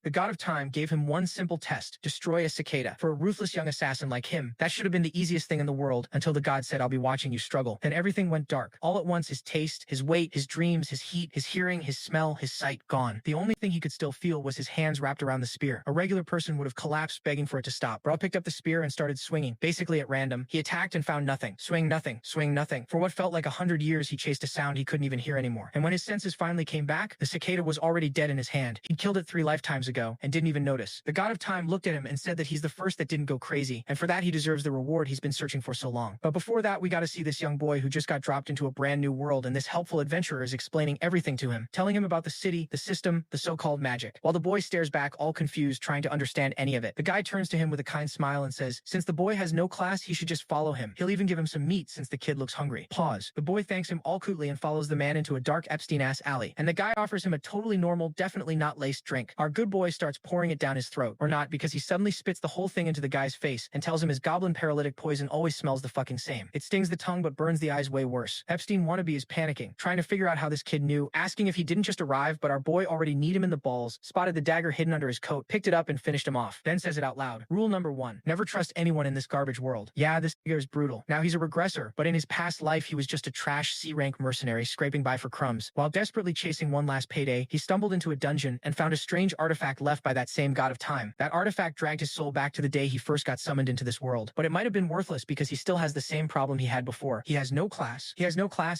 The god of time gave him one simple test: destroy a cicada. For a ruthless young assassin like him, that should have been the easiest thing in the world until the god said, "I'll be watching you struggle." Then everything went dark. All at once, his taste, his weight, his dreams, his heat, his hearing, his smell, his sight, gone. The only thing he could still feel was his hands wrapped around the spear. A regular person would have collapsed begging for it to stop. Bro picked up the spear and started swinging, basically at random. He attacked and found nothing. Swing nothing. Swing nothing. For what felt like 100 years, he chased a sound he couldn't even hear anymore. And when his senses finally came back, the cicada was already dead in his hand. He'd killed it 3 lifetimes ago and didn't even notice. The god of time looked at him and said that he's the first that didn't go crazy, and for that he deserves the reward he's been searching for so long. But before that, we got to see this young boy who just got dropped into a brand new world, and this helpful adventurer is explaining everything to him, telling him about the city, the system, the so-called magic. While the boy stares back all confused, trying to understand any of it, the guy turns to him with a kind smile and says, since the boy has no class, he should just follow him. He'll even give him some meat since the kid looks hungry. Pause. The boy thanks him all cutely and follows the man into a dark Epstein-ass alley, and the guy offers him a totally normal, definitely not laced drink. Our good boy starts pouring it down his throat, or not, because he suddenly spits the whole thing into the guy's face and tells him his goblin paralytic poison always smells the fucking same. It stings the tongue but burns the eyes way worse. Epstein wannabe is panicking, trying to figure out how this kid knew, asking if he didn't just arrive, but our boy already kneed him in the balls, spotted the dagger hidden under his coat, picked it up and finished him off, then says it out loud. Rule number 1. Never trust anyone in this garbage world. Yeah, this nigga is brutal. Now he's a regressor, but in his past life he was just a trash C-rank mercenary scraping by for crumbs. While desperately chasing one last payday, he stumbled into a dungeon and found a strange artifact left by that same god of time. That artifact dragged his soul back to the day he first got summoned into this world, but it might have been worthless because he still has the same problem he had before. He has no class.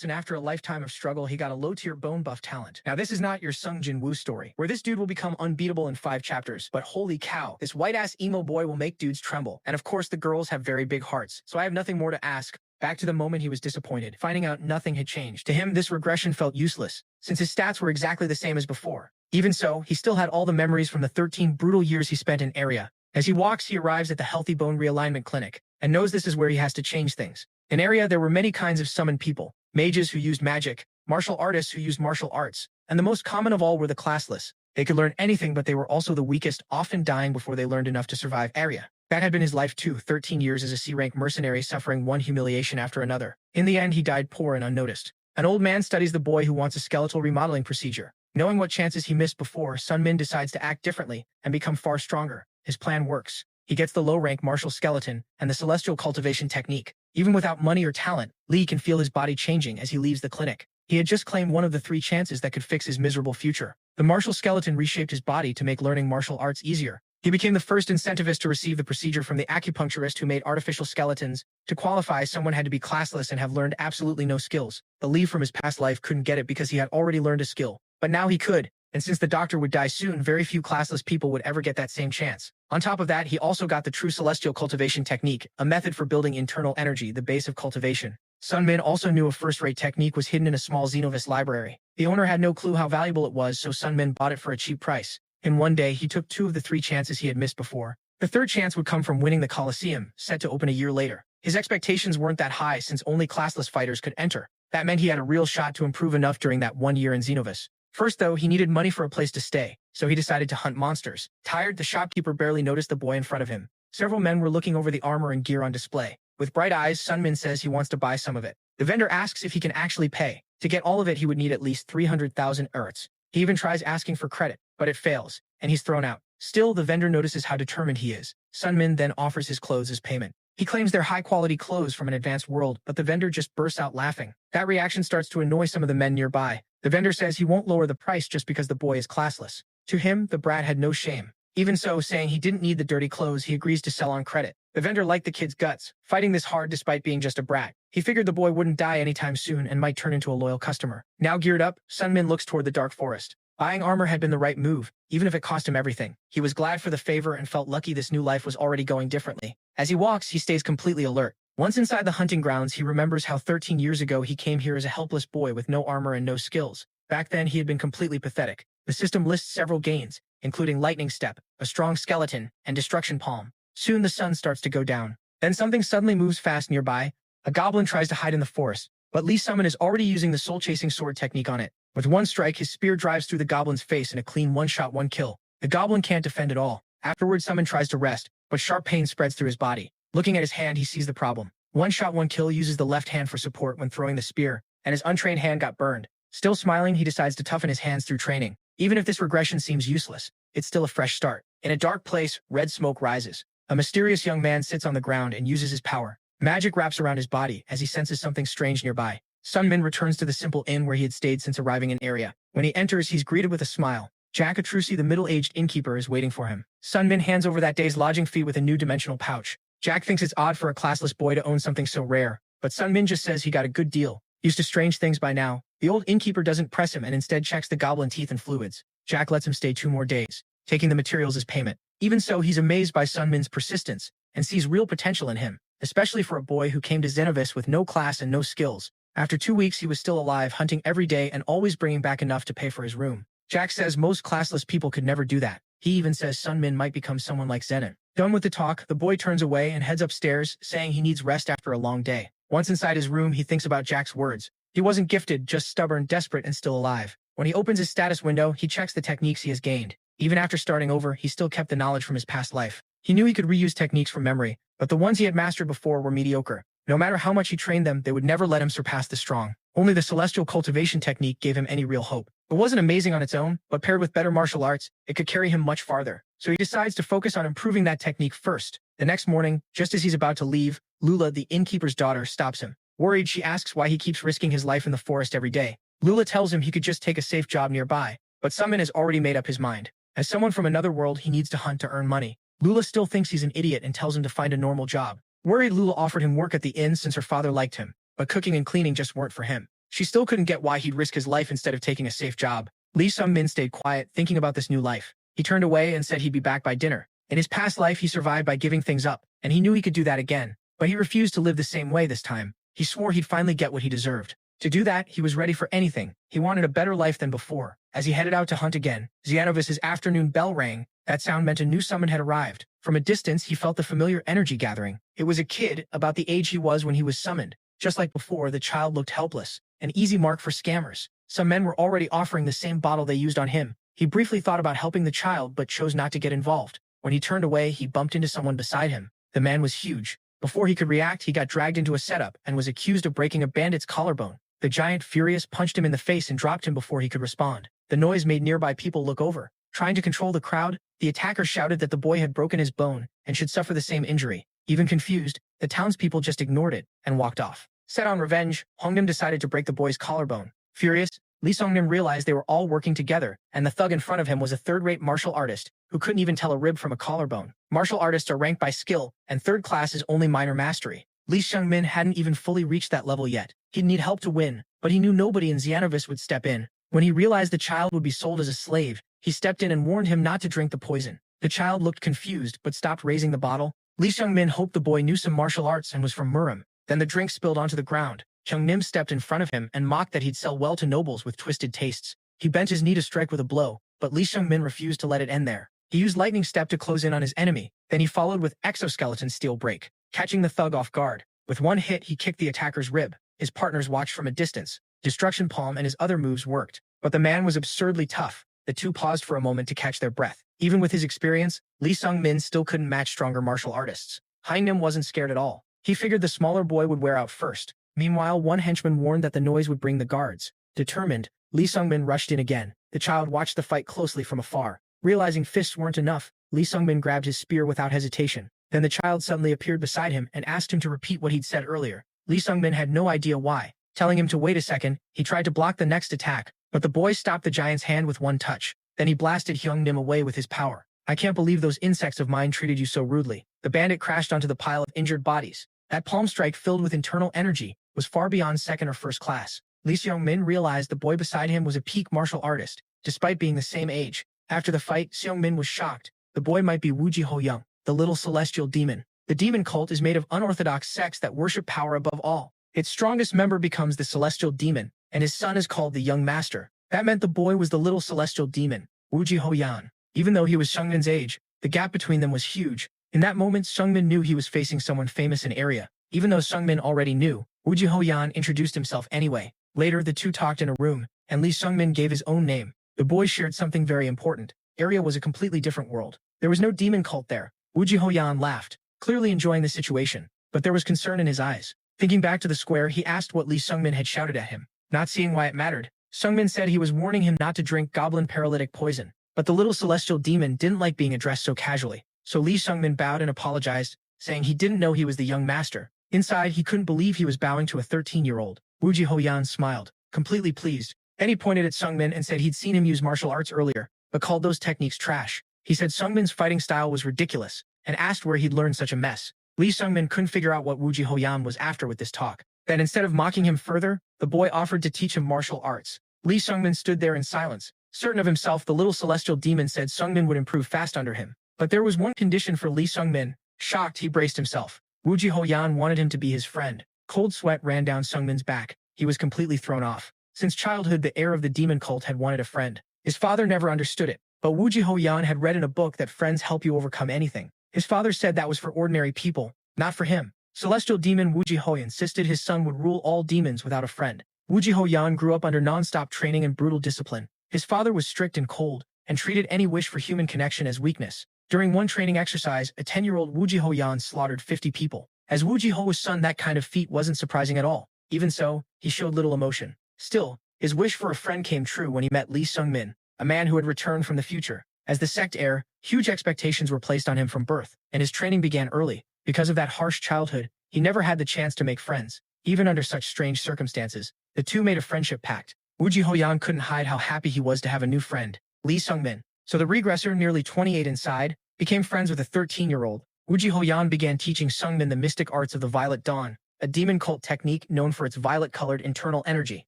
And after a lifetime of struggle, he got a low-tier bone buff talent. Now this is not your Sung Jin Woo story, where this dude will become unbeatable in 5 chapters, but holy cow, this white-ass emo boy will make dudes tremble. And of course the girls have very big hearts, so I have nothing more to ask. Back to the moment he was disappointed, finding out nothing had changed. To him, this regression felt useless, since his stats were exactly the same as before. Even so, he still had all the memories from the 13 brutal years he spent in Area. As he walks, he arrives at the Healthy Bone Realignment Clinic, and knows this is where he has to change things. In Area, there were many kinds of summoned people: mages who used magic, martial artists who used martial arts, and the most common of all were the classless. They could learn anything, but they were also the weakest, often dying before they learned enough to survive Area. That had been his life too, 13 years as a C-rank mercenary suffering one humiliation after another. In the end, he died poor and unnoticed. An old man studies the boy who wants a skeletal remodeling procedure. Knowing what chances he missed before, Sun Min decides to act differently and become far stronger. His plan works. He gets the low-rank martial skeleton and the celestial cultivation technique. Even without money or talent, Lee can feel his body changing as he leaves the clinic. He had just claimed one of the 3 chances that could fix his miserable future. The martial skeleton reshaped his body to make learning martial arts easier. He became the first incentivist to receive the procedure from the acupuncturist who made artificial skeletons. To qualify, someone had to be classless and have learned absolutely no skills. The Lee from his past life couldn't get it because he had already learned a skill. But now he could, and since the doctor would die soon, very few classless people would ever get that same chance. On top of that, he also got the true celestial cultivation technique, a method for building internal energy, the base of cultivation. Sun Min also knew a first-rate technique was hidden in a small Xenovis library. The owner had no clue how valuable it was, so Sun Min bought it for a cheap price. In one day, he took 2 of the 3 chances he had missed before. The 3rd chance would come from winning the Colosseum, set to open a year later. His expectations weren't that high since only classless fighters could enter. That meant he had a real shot to improve enough during that 1 year in Xenovis. First, though, he needed money for a place to stay, so he decided to hunt monsters. Tired, the shopkeeper barely noticed the boy in front of him. Several men were looking over the armor and gear on display. With bright eyes, Sun Min says he wants to buy some of it. The vendor asks if he can actually pay. To get all of it, he would need at least 300,000 Erts. He even tries asking for credit, but it fails, and he's thrown out. Still, the vendor notices how determined he is. Sun Min then offers his clothes as payment. He claims they're high-quality clothes from an advanced world, but the vendor just bursts out laughing. That reaction starts to annoy some of the men nearby. The vendor says he won't lower the price just because the boy is classless. To him, the brat had no shame. Even so, saying he didn't need the dirty clothes, he agrees to sell on credit. The vendor liked the kid's guts, fighting this hard despite being just a brat. He figured the boy wouldn't die anytime soon and might turn into a loyal customer. Now geared up, Sun Min looks toward the dark forest. Buying armor had been the right move, even if it cost him everything. He was glad for the favor and felt lucky this new life was already going differently. As he walks, he stays completely alert. Once inside the hunting grounds, he remembers how 13 years ago he came here as a helpless boy with no armor and no skills. Back then, he had been completely pathetic. The system lists several gains, including Lightning Step, a strong skeleton, and Destruction Palm. Soon the sun starts to go down. Then something suddenly moves fast nearby. A goblin tries to hide in the forest, but Lee Summon is already using the soul-chasing sword technique on it. With one strike, his spear drives through the goblin's face in a clean one-shot, one-kill. The goblin can't defend at all. Afterwards, Summon tries to rest, but sharp pain spreads through his body. Looking at his hand, he sees the problem. One-shot, one-kill uses the left hand for support when throwing the spear, and his untrained hand got burned. Still smiling, he decides to toughen his hands through training. Even if this regression seems useless, it's still a fresh start. In a dark place, red smoke rises. A mysterious young man sits on the ground and uses his power. Magic wraps around his body as he senses something strange nearby. Sunmin returns to the simple inn where he had stayed since arriving in area. When he enters, he's greeted with a smile. Jack Atrusi, the middle-aged innkeeper, is waiting for him. Sunmin hands over that day's lodging fee with a new dimensional pouch. Jack thinks it's odd for a classless boy to own something so rare, but Sunmin just says he got a good deal. Used to strange things by now, the old innkeeper doesn't press him and instead checks the goblin teeth and fluids. Jack lets him stay 2 more days, taking the materials as payment. Even so, he's amazed by Sunmin's persistence and sees real potential in him, especially for a boy who came to Xenovis with no class and no skills. After 2 weeks, he was still alive, hunting every day and always bringing back enough to pay for his room. Jack says most classless people could never do that. He even says Sunmin might become someone like Zenon. Done with the talk, the boy turns away and heads upstairs, saying he needs rest after a long day. Once inside his room, he thinks about Jack's words. He wasn't gifted, just stubborn, desperate, and still alive. When he opens his status window, he checks the techniques he has gained. Even after starting over, he still kept the knowledge from his past life. He knew he could reuse techniques from memory, but the ones he had mastered before were mediocre. No matter how much he trained them, they would never let him surpass the strong. Only the celestial cultivation technique gave him any real hope. It wasn't amazing on its own, but paired with better martial arts, it could carry him much farther. So he decides to focus on improving that technique first. The next morning, just as he's about to leave, Lula, the innkeeper's daughter, stops him. Worried, she asks why he keeps risking his life in the forest every day. Lula tells him he could just take a safe job nearby, but Sunmin has already made up his mind. As someone from another world, he needs to hunt to earn money. Lula still thinks he's an idiot and tells him to find a normal job. Worried, Lula offered him work at the inn since her father liked him, but cooking and cleaning just weren't for him. She still couldn't get why he'd risk his life instead of taking a safe job. Lee Sung-min stayed quiet, thinking about this new life. He turned away and said he'd be back by dinner. In his past life, he survived by giving things up, and he knew he could do that again. But he refused to live the same way this time. He swore he'd finally get what he deserved. To do that, he was ready for anything. He wanted a better life than before. As he headed out to hunt again, Xenovis's afternoon bell rang. That sound meant a new summon had arrived. From a distance, he felt the familiar energy gathering. It was a kid, about the age he was when he was summoned. Just like before, the child looked helpless, an easy mark for scammers. Some men were already offering the same bottle they used on him. He briefly thought about helping the child, but chose not to get involved. When he turned away, he bumped into someone beside him. The man was huge. Before he could react, he got dragged into a setup and was accused of breaking a bandit's collarbone. The giant, furious, punched him in the face and dropped him before he could respond. The noise made nearby people look over. Trying to control the crowd, the attacker shouted that the boy had broken his bone and should suffer the same injury. Even confused, the townspeople just ignored it and walked off. Set on revenge, Hongnim decided to break the boy's collarbone. Furious, Lee Songnim realized they were all working together, and the thug in front of him was a third-rate martial artist who couldn't even tell a rib from a collarbone. Martial artists are ranked by skill, and third class is only minor mastery. Lee Seung-min hadn't even fully reached that level yet. He'd need help to win, but he knew nobody in Xenovis would step in. When he realized the child would be sold as a slave, he stepped in and warned him not to drink the poison. The child looked confused but stopped raising the bottle. Lee Seung-min hoped the boy knew some martial arts and was from Murim. Then the drink spilled onto the ground. Chung-nim stepped in front of him and mocked that he'd sell well to nobles with twisted tastes. He bent his knee to strike with a blow, but Lee Seung-min refused to let it end there. He used lightning step to close in on his enemy. Then he followed with exoskeleton steel break, catching the thug off guard. With one hit, he kicked the attacker's rib. His partners watched from a distance. Destruction palm and his other moves worked, but the man was absurdly tough. The two paused for a moment to catch their breath. Even with his experience, Lee Seung-min still couldn't match stronger martial artists. Hai-nim wasn't scared at all. He figured the smaller boy would wear out first. Meanwhile, one henchman warned that the noise would bring the guards. Determined, Lee Seung-min rushed in again. The child watched the fight closely from afar. Realizing fists weren't enough, Lee Seung-min grabbed his spear without hesitation. Then the child suddenly appeared beside him and asked him to repeat what he'd said earlier. Lee Seung-min had no idea why. Telling him to wait a second, he tried to block the next attack, but the boy stopped the giant's hand with one touch. Then he blasted Hyung-nim away with his power. I can't believe those insects of mine treated you so rudely. The bandit crashed onto the pile of injured bodies. That palm strike, filled with internal energy, was far beyond second or first class. Lee Seung-min realized the boy beside him was a peak martial artist, despite being the same age. After the fight, Seung-min was shocked. The boy might be Wooji Ho-young, the little celestial demon. The demon cult is made of unorthodox sects that worship power above all. Its strongest member becomes the celestial demon, and his son is called the young master. That meant the boy was the little celestial demon, Wooji Ho-yan. Even though he was Seung-min's age, the gap between them was huge. In that moment, Seung-min knew he was facing someone famous in area. Even though Seung-min already knew, Wooji Ho-yan introduced himself anyway. Later, the two talked in a room, and Lee Seung-min gave his own name. The boy shared something very important. Area was a completely different world. There was no demon cult there. Wooji Ho-yan laughed, clearly enjoying the situation, but there was concern in his eyes. Thinking back to the square, he asked what Lee Seung-min had shouted at him. Not seeing why it mattered, Sungmin said he was warning him not to drink goblin paralytic poison, but the little celestial demon didn't like being addressed so casually. So Lee Sungmin bowed and apologized, saying he didn't know he was the young master. Inside, he couldn't believe he was bowing to a 13-year-old. Wooji Hoyan smiled, completely pleased. Then he pointed at Sungmin and said he'd seen him use martial arts earlier, but called those techniques trash. He said Sungmin's fighting style was ridiculous, and asked where he'd learned such a mess. Lee Sungmin couldn't figure out what Wooji Hoyan was after with this talk. Then instead of mocking him further, the boy offered to teach him martial arts. Lee Sungmin stood there in silence. Certain of himself, the little celestial demon said Sungmin would improve fast under him. But there was one condition for Lee Sungmin. Shocked, he braced himself. Wooji Hoyan wanted him to be his friend. Cold sweat ran down Sungmin's back. He was completely thrown off. Since childhood, the heir of the demon cult had wanted a friend. His father never understood it, but Wooji Hoyan had read in a book that friends help you overcome anything. His father said that was for ordinary people, not for him. Celestial demon Wooji Ho insisted his son would rule all demons without a friend. Wooji Hoyan grew up under non-stop training and brutal discipline. His father was strict and cold, and treated any wish for human connection as weakness. During one training exercise, a 10-year-old Wooji Hoyan slaughtered 50 people. As Wooji Ho's son, that kind of feat wasn't surprising at all. Even so, he showed little emotion. Still, his wish for a friend came true when he met Lee Sungmin, a man who had returned from the future. As the sect heir, huge expectations were placed on him from birth, and his training began early. Because of that harsh childhood, he never had the chance to make friends. Even under such strange circumstances, the two made a friendship pact. Wooji Hoyan couldn't hide how happy he was to have a new friend, Lee Sungmin. So the regressor, nearly 28 inside, became friends with a 13-year-old. Wooji Hoyan began teaching Sungmin the mystic arts of the Violet Dawn, a demon cult technique known for its violet-colored internal energy.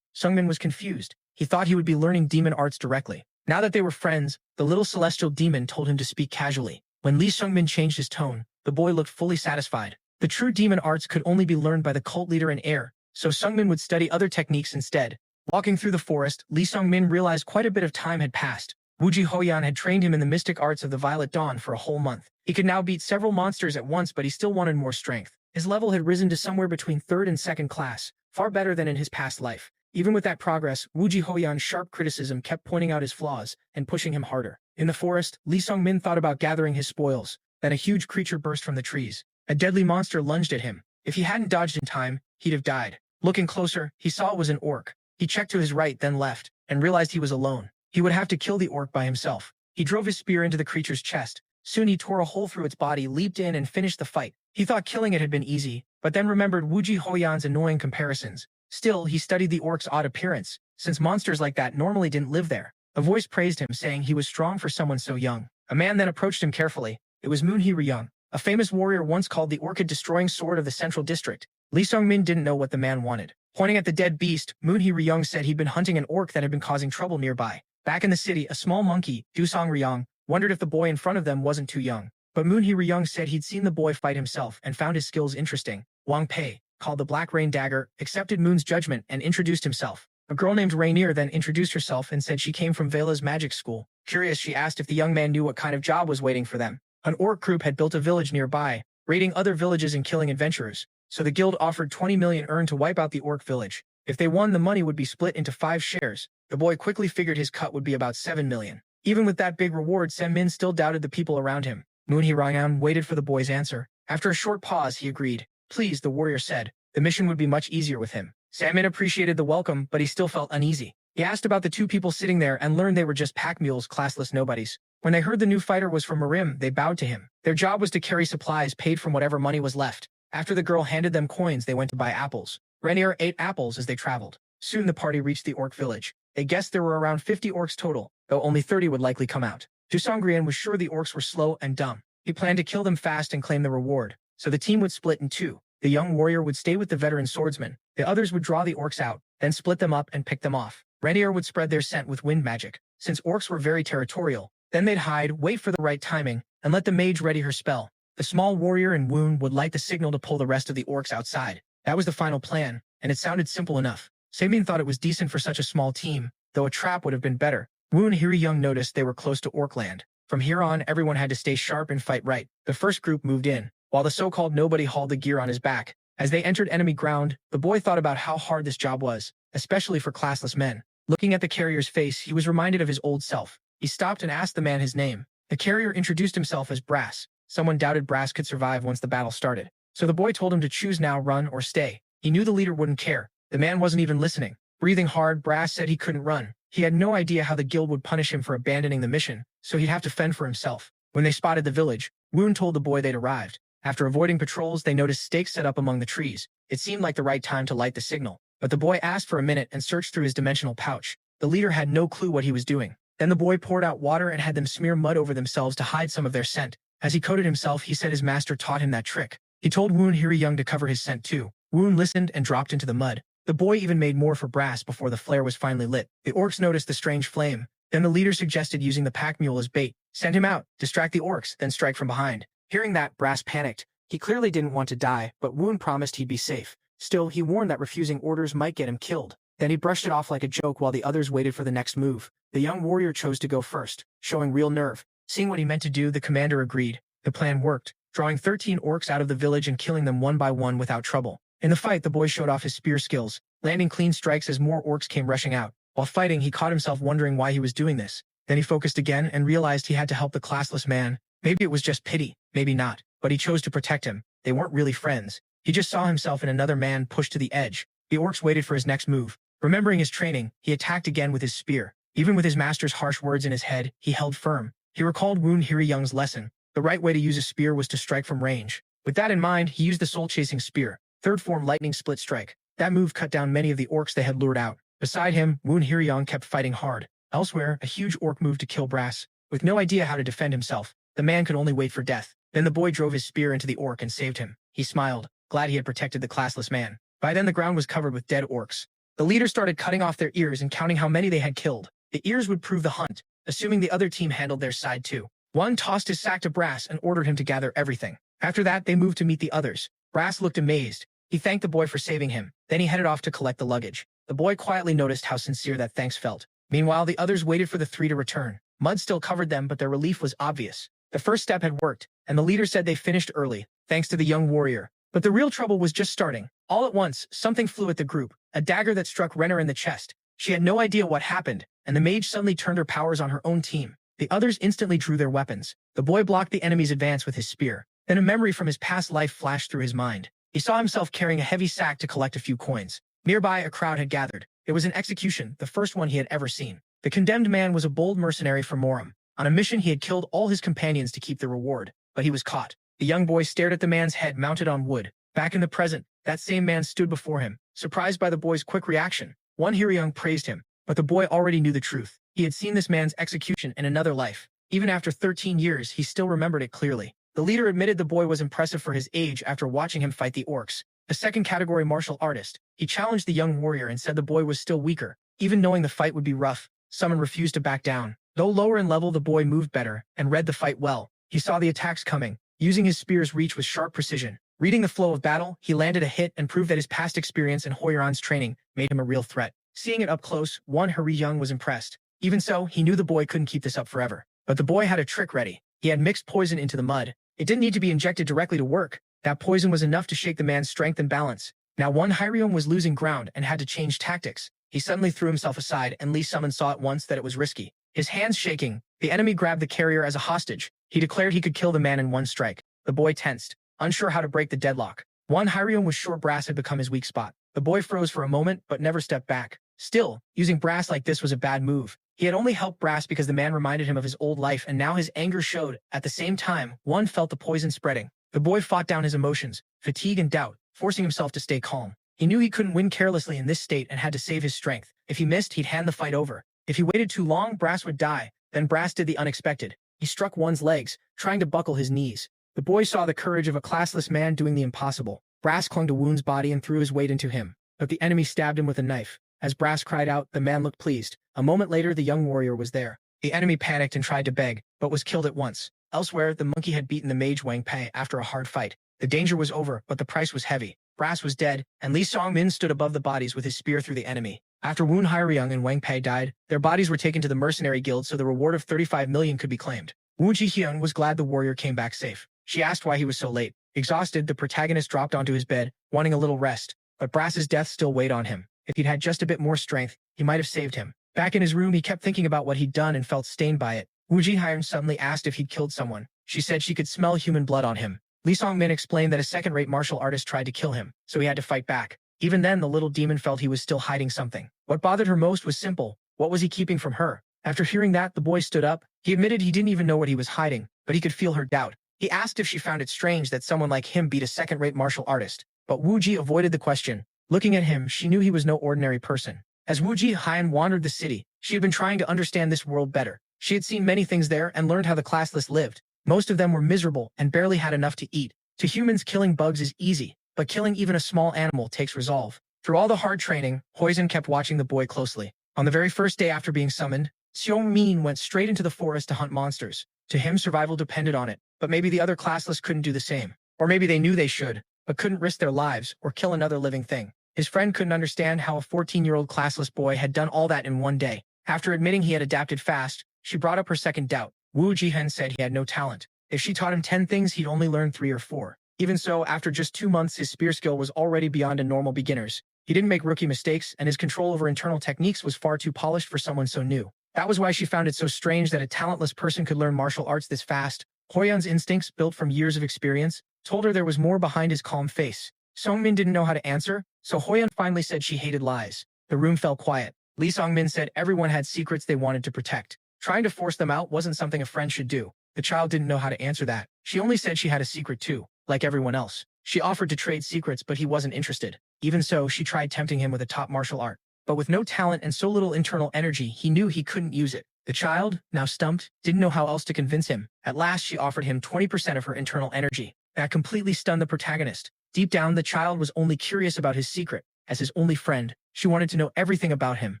Sungmin was confused. He thought he would be learning demon arts directly. Now that they were friends, the little celestial demon told him to speak casually. When Lee Sungmin changed his tone, the boy looked fully satisfied. The true demon arts could only be learned by the cult leader and heir, so Sungmin would study other techniques instead. Walking through the forest, Lee Sungmin realized quite a bit of time had passed. Wooji Hoyan had trained him in the mystic arts of the Violet Dawn for a whole month. He could now beat several monsters at once, but he still wanted more strength. His level had risen to somewhere between 3rd and 2nd class, far better than in his past life. Even with that progress, Wooji Hoyan's sharp criticism kept pointing out his flaws and pushing him harder. In the forest, Lee Sungmin thought about gathering his spoils. Then a huge creature burst from the trees. A deadly monster lunged at him. If he hadn't dodged in time, he'd have died. Looking closer, he saw it was an orc. He checked to his right, then left, and realized he was alone. He would have to kill the orc by himself. He drove his spear into the creature's chest. Soon he tore a hole through its body, leaped in, and finished the fight. He thought killing it had been easy, but then remembered Wooji Hoyan's annoying comparisons. Still, he studied the orc's odd appearance, since monsters like that normally didn't live there. A voice praised him, saying he was strong for someone so young. A man then approached him carefully. It was Manhwa, a famous warrior once called the orchid-destroying sword of the central district. Lee Sungmin didn't know what the man wanted. Pointing at the dead beast, Manhwa said he'd been hunting an orc that had been causing trouble nearby. Back in the city, a small monkey, Dusong Ryong, wondered if the boy in front of them wasn't too young. But Manhwa said he'd seen the boy fight himself and found his skills interesting. Wang Pei, called the Black Rain Dagger, accepted Moon's judgment and introduced himself. A girl named Rainier then introduced herself and said she came from Vela's magic school. Curious, she asked if the young man knew what kind of job was waiting for them. An orc group had built a village nearby, raiding other villages and killing adventurers. So the guild offered 20 million earned to wipe out the orc village. If they won, the money would be split into 5 shares. The boy quickly figured his cut would be about 7 million. Even with that big reward, Min still doubted the people around him. Manhwa waited for the boy's answer. After a short pause, he agreed. Please, the warrior said. The mission would be much easier with him. Min appreciated the welcome, but he still felt uneasy. He asked about the 2 people sitting there and learned they were just pack mules, classless nobodies. When they heard the new fighter was from Marim, they bowed to him. Their job was to carry supplies paid from whatever money was left. After the girl handed them coins, they went to buy apples. Rainier ate apples as they traveled. Soon the party reached the orc village. They guessed there were around 50 orcs total, though only 30 would likely come out. Dusongrian was sure the orcs were slow and dumb. He planned to kill them fast and claim the reward, so the team would split in 2. The young warrior would stay with the veteran swordsman. The others would draw the orcs out, then split them up and pick them off. Rainier would spread their scent with wind magic. Since orcs were very territorial, then they'd hide, wait for the right timing, and let the mage ready her spell. The small warrior in Woon would light the signal to pull the rest of the orcs outside. That was the final plan, and it sounded simple enough. Sabian thought it was decent for such a small team, though a trap would have been better. Woon Young noticed they were close to Orcland. From here on, everyone had to stay sharp and fight right. The first group moved in, while the so-called nobody hauled the gear on his back. As they entered enemy ground, the boy thought about how hard this job was, especially for classless men. Looking at the carrier's face, he was reminded of his old self. He stopped and asked the man his name. The carrier introduced himself as Brass. Someone doubted Brass could survive once the battle started. So the boy told him to choose now, run or stay. He knew the leader wouldn't care. The man wasn't even listening. Breathing hard, Brass said he couldn't run. He had no idea how the guild would punish him for abandoning the mission, so he'd have to fend for himself. When they spotted the village, Woon told the boy they'd arrived. After avoiding patrols, they noticed stakes set up among the trees. It seemed like the right time to light the signal, but the boy asked for a minute and searched through his dimensional pouch. The leader had no clue what he was doing. Then the boy poured out water and had them smear mud over themselves to hide some of their scent. As he coated himself, he said his master taught him that trick. He told Woon Young to cover his scent too. Woon listened and dropped into the mud. The boy even made more for Brass before the flare was finally lit. The orcs noticed the strange flame. Then the leader suggested using the pack mule as bait. Send him out, distract the orcs, then strike from behind. Hearing that, Brass panicked. He clearly didn't want to die, but Woon promised he'd be safe. Still, he warned that refusing orders might get him killed. Then he brushed it off like a joke while the others waited for the next move. The young warrior chose to go first, showing real nerve. Seeing what he meant to do, the commander agreed. The plan worked, drawing 13 orcs out of the village and killing them one by one without trouble. In the fight, the boy showed off his spear skills, landing clean strikes as more orcs came rushing out. While fighting, he caught himself wondering why he was doing this. Then he focused again and realized he had to help the classless man. Maybe it was just pity, maybe not, but he chose to protect him. They weren't really friends. He just saw himself and another man pushed to the edge. The orcs waited for his next move. Remembering his training, he attacked again with his spear. Even with his master's harsh words in his head, he held firm. He recalled Woon Young's lesson. The right way to use a spear was to strike from range. With that in mind, he used the soul-chasing spear, third form lightning split strike. That move cut down many of the orcs they had lured out. Beside him, Woon Young kept fighting hard. Elsewhere, a huge orc moved to kill Brass. With no idea how to defend himself, the man could only wait for death. Then the boy drove his spear into the orc and saved him. He smiled, glad he had protected the classless man. By then the ground was covered with dead orcs. The leader started cutting off their ears and counting how many they had killed. The ears would prove the hunt, assuming the other team handled their side too. One tossed his sack to Brass and ordered him to gather everything. After that, they moved to meet the others. Brass looked amazed. He thanked the boy for saving him. Then he headed off to collect the luggage. The boy quietly noticed how sincere that thanks felt. Meanwhile, the others waited for the three to return. Mud still covered them, but their relief was obvious. The first step had worked, and the leader said they finished early, thanks to the young warrior. But the real trouble was just starting. All at once, something flew at the group, a dagger that struck Renner in the chest. She had no idea what happened, and the mage suddenly turned her powers on her own team. The others instantly drew their weapons. The boy blocked the enemy's advance with his spear. Then a memory from his past life flashed through his mind. He saw himself carrying a heavy sack to collect a few coins. Nearby, a crowd had gathered. It was an execution, the first one he had ever seen. The condemned man was a bold mercenary from Morum. On a mission, he had killed all his companions to keep the reward, but he was caught. The young boy stared at the man's head mounted on wood. Back in the present, that same man stood before him, surprised by the boy's quick reaction. Woon Young praised him, but the boy already knew the truth. He had seen this man's execution in another life. Even after 13 years, he still remembered it clearly. The leader admitted the boy was impressive for his age after watching him fight the orcs. A second category martial artist, he challenged the young warrior and said the boy was still weaker. Even knowing the fight would be rough, someone refused to back down. Though lower in level, the boy moved better and read the fight well. He saw the attacks coming, using his spear's reach with sharp precision. Reading the flow of battle, he landed a hit and proved that his past experience and Hoyeron's training made him a real threat. Seeing it up close, Woon Young was impressed. Even so, he knew the boy couldn't keep this up forever. But the boy had a trick ready. He had mixed poison into the mud. It didn't need to be injected directly to work. That poison was enough to shake the man's strength and balance. Now Woon Young was losing ground and had to change tactics. He suddenly threw himself aside, and Lee Summon saw at once that it was risky. His hands shaking, the enemy grabbed the carrier as a hostage. He declared he could kill the man in one strike. The boy tensed, unsure how to break the deadlock. Woon Young was sure Brass had become his weak spot. The boy froze for a moment, but never stepped back. Still, using Brass like this was a bad move. He had only helped Brass because the man reminded him of his old life, and now his anger showed. At the same time, Woon felt the poison spreading. The boy fought down his emotions, fatigue and doubt, forcing himself to stay calm. He knew he couldn't win carelessly in this state and had to save his strength. If he missed, he'd hand the fight over. If he waited too long, Brass would die. Then Brass did the unexpected. He struck Woon's legs, trying to buckle his knees. The boy saw the courage of a classless man doing the impossible. Brass clung to Woon's body and threw his weight into him. But the enemy stabbed him with a knife. As Brass cried out, the man looked pleased. A moment later, the young warrior was there. The enemy panicked and tried to beg, but was killed at once. Elsewhere, the monkey had beaten the mage Wang Pei after a hard fight. The danger was over, but the price was heavy. Brass was dead, and Li Songmin stood above the bodies with his spear through the enemy. After Woon Young and Wang Pei died, their bodies were taken to the mercenary guild so the reward of 35 million could be claimed. Woon Ji-hyun was glad the warrior came back safe. She asked why he was so late. Exhausted, the protagonist dropped onto his bed, wanting a little rest. But Brass's death still weighed on him. If he'd had just a bit more strength, he might have saved him. Back in his room, he kept thinking about what he'd done and felt stained by it. Woo Ji-hyun suddenly asked if he'd killed someone. She said she could smell human blood on him. Lee Song-min explained that a second-rate martial artist tried to kill him, so he had to fight back. Even then, the little demon felt he was still hiding something. What bothered her most was simple. What was he keeping from her? After hearing that, the boy stood up. He admitted he didn't even know what he was hiding, but he could feel her doubt. He asked if she found it strange that someone like him beat a second-rate martial artist. But Wu Ji avoided the question. Looking at him, she knew he was no ordinary person. As Wu Ji Haiyan wandered the city, she had been trying to understand this world better. She had seen many things there and learned how the classless lived. Most of them were miserable and barely had enough to eat. To humans, killing bugs is easy, but killing even a small animal takes resolve. Through all the hard training, Huizhen kept watching the boy closely. On the very first day after being summoned, Xiong Min went straight into the forest to hunt monsters. To him, survival depended on it, but maybe the other classless couldn't do the same. Or maybe they knew they should, but couldn't risk their lives or kill another living thing. His friend couldn't understand how a 14-year-old classless boy had done all that in one day. After admitting he had adapted fast, she brought up her second doubt. Wu Jihen said he had no talent. If she taught him 10 things, he'd only learn 3 or 4. Even so, after just 2 months, his spear skill was already beyond a normal beginner's. He didn't make rookie mistakes, and his control over internal techniques was far too polished for someone so new. That was why she found it so strange that a talentless person could learn martial arts this fast. Huiyan's instincts, built from years of experience, told her there was more behind his calm face. Songmin didn't know how to answer, so Huiyan finally said she hated lies. The room fell quiet. Li Songmin said everyone had secrets they wanted to protect. Trying to force them out wasn't something a friend should do. The child didn't know how to answer that. She only said she had a secret too, like everyone else. She offered to trade secrets, but he wasn't interested. Even so, she tried tempting him with a top martial art. But with no talent and so little internal energy, he knew he couldn't use it. The child, now stumped, didn't know how else to convince him. At last, she offered him 20% of her internal energy. That completely stunned the protagonist. Deep down, the child was only curious about his secret. As his only friend, she wanted to know everything about him.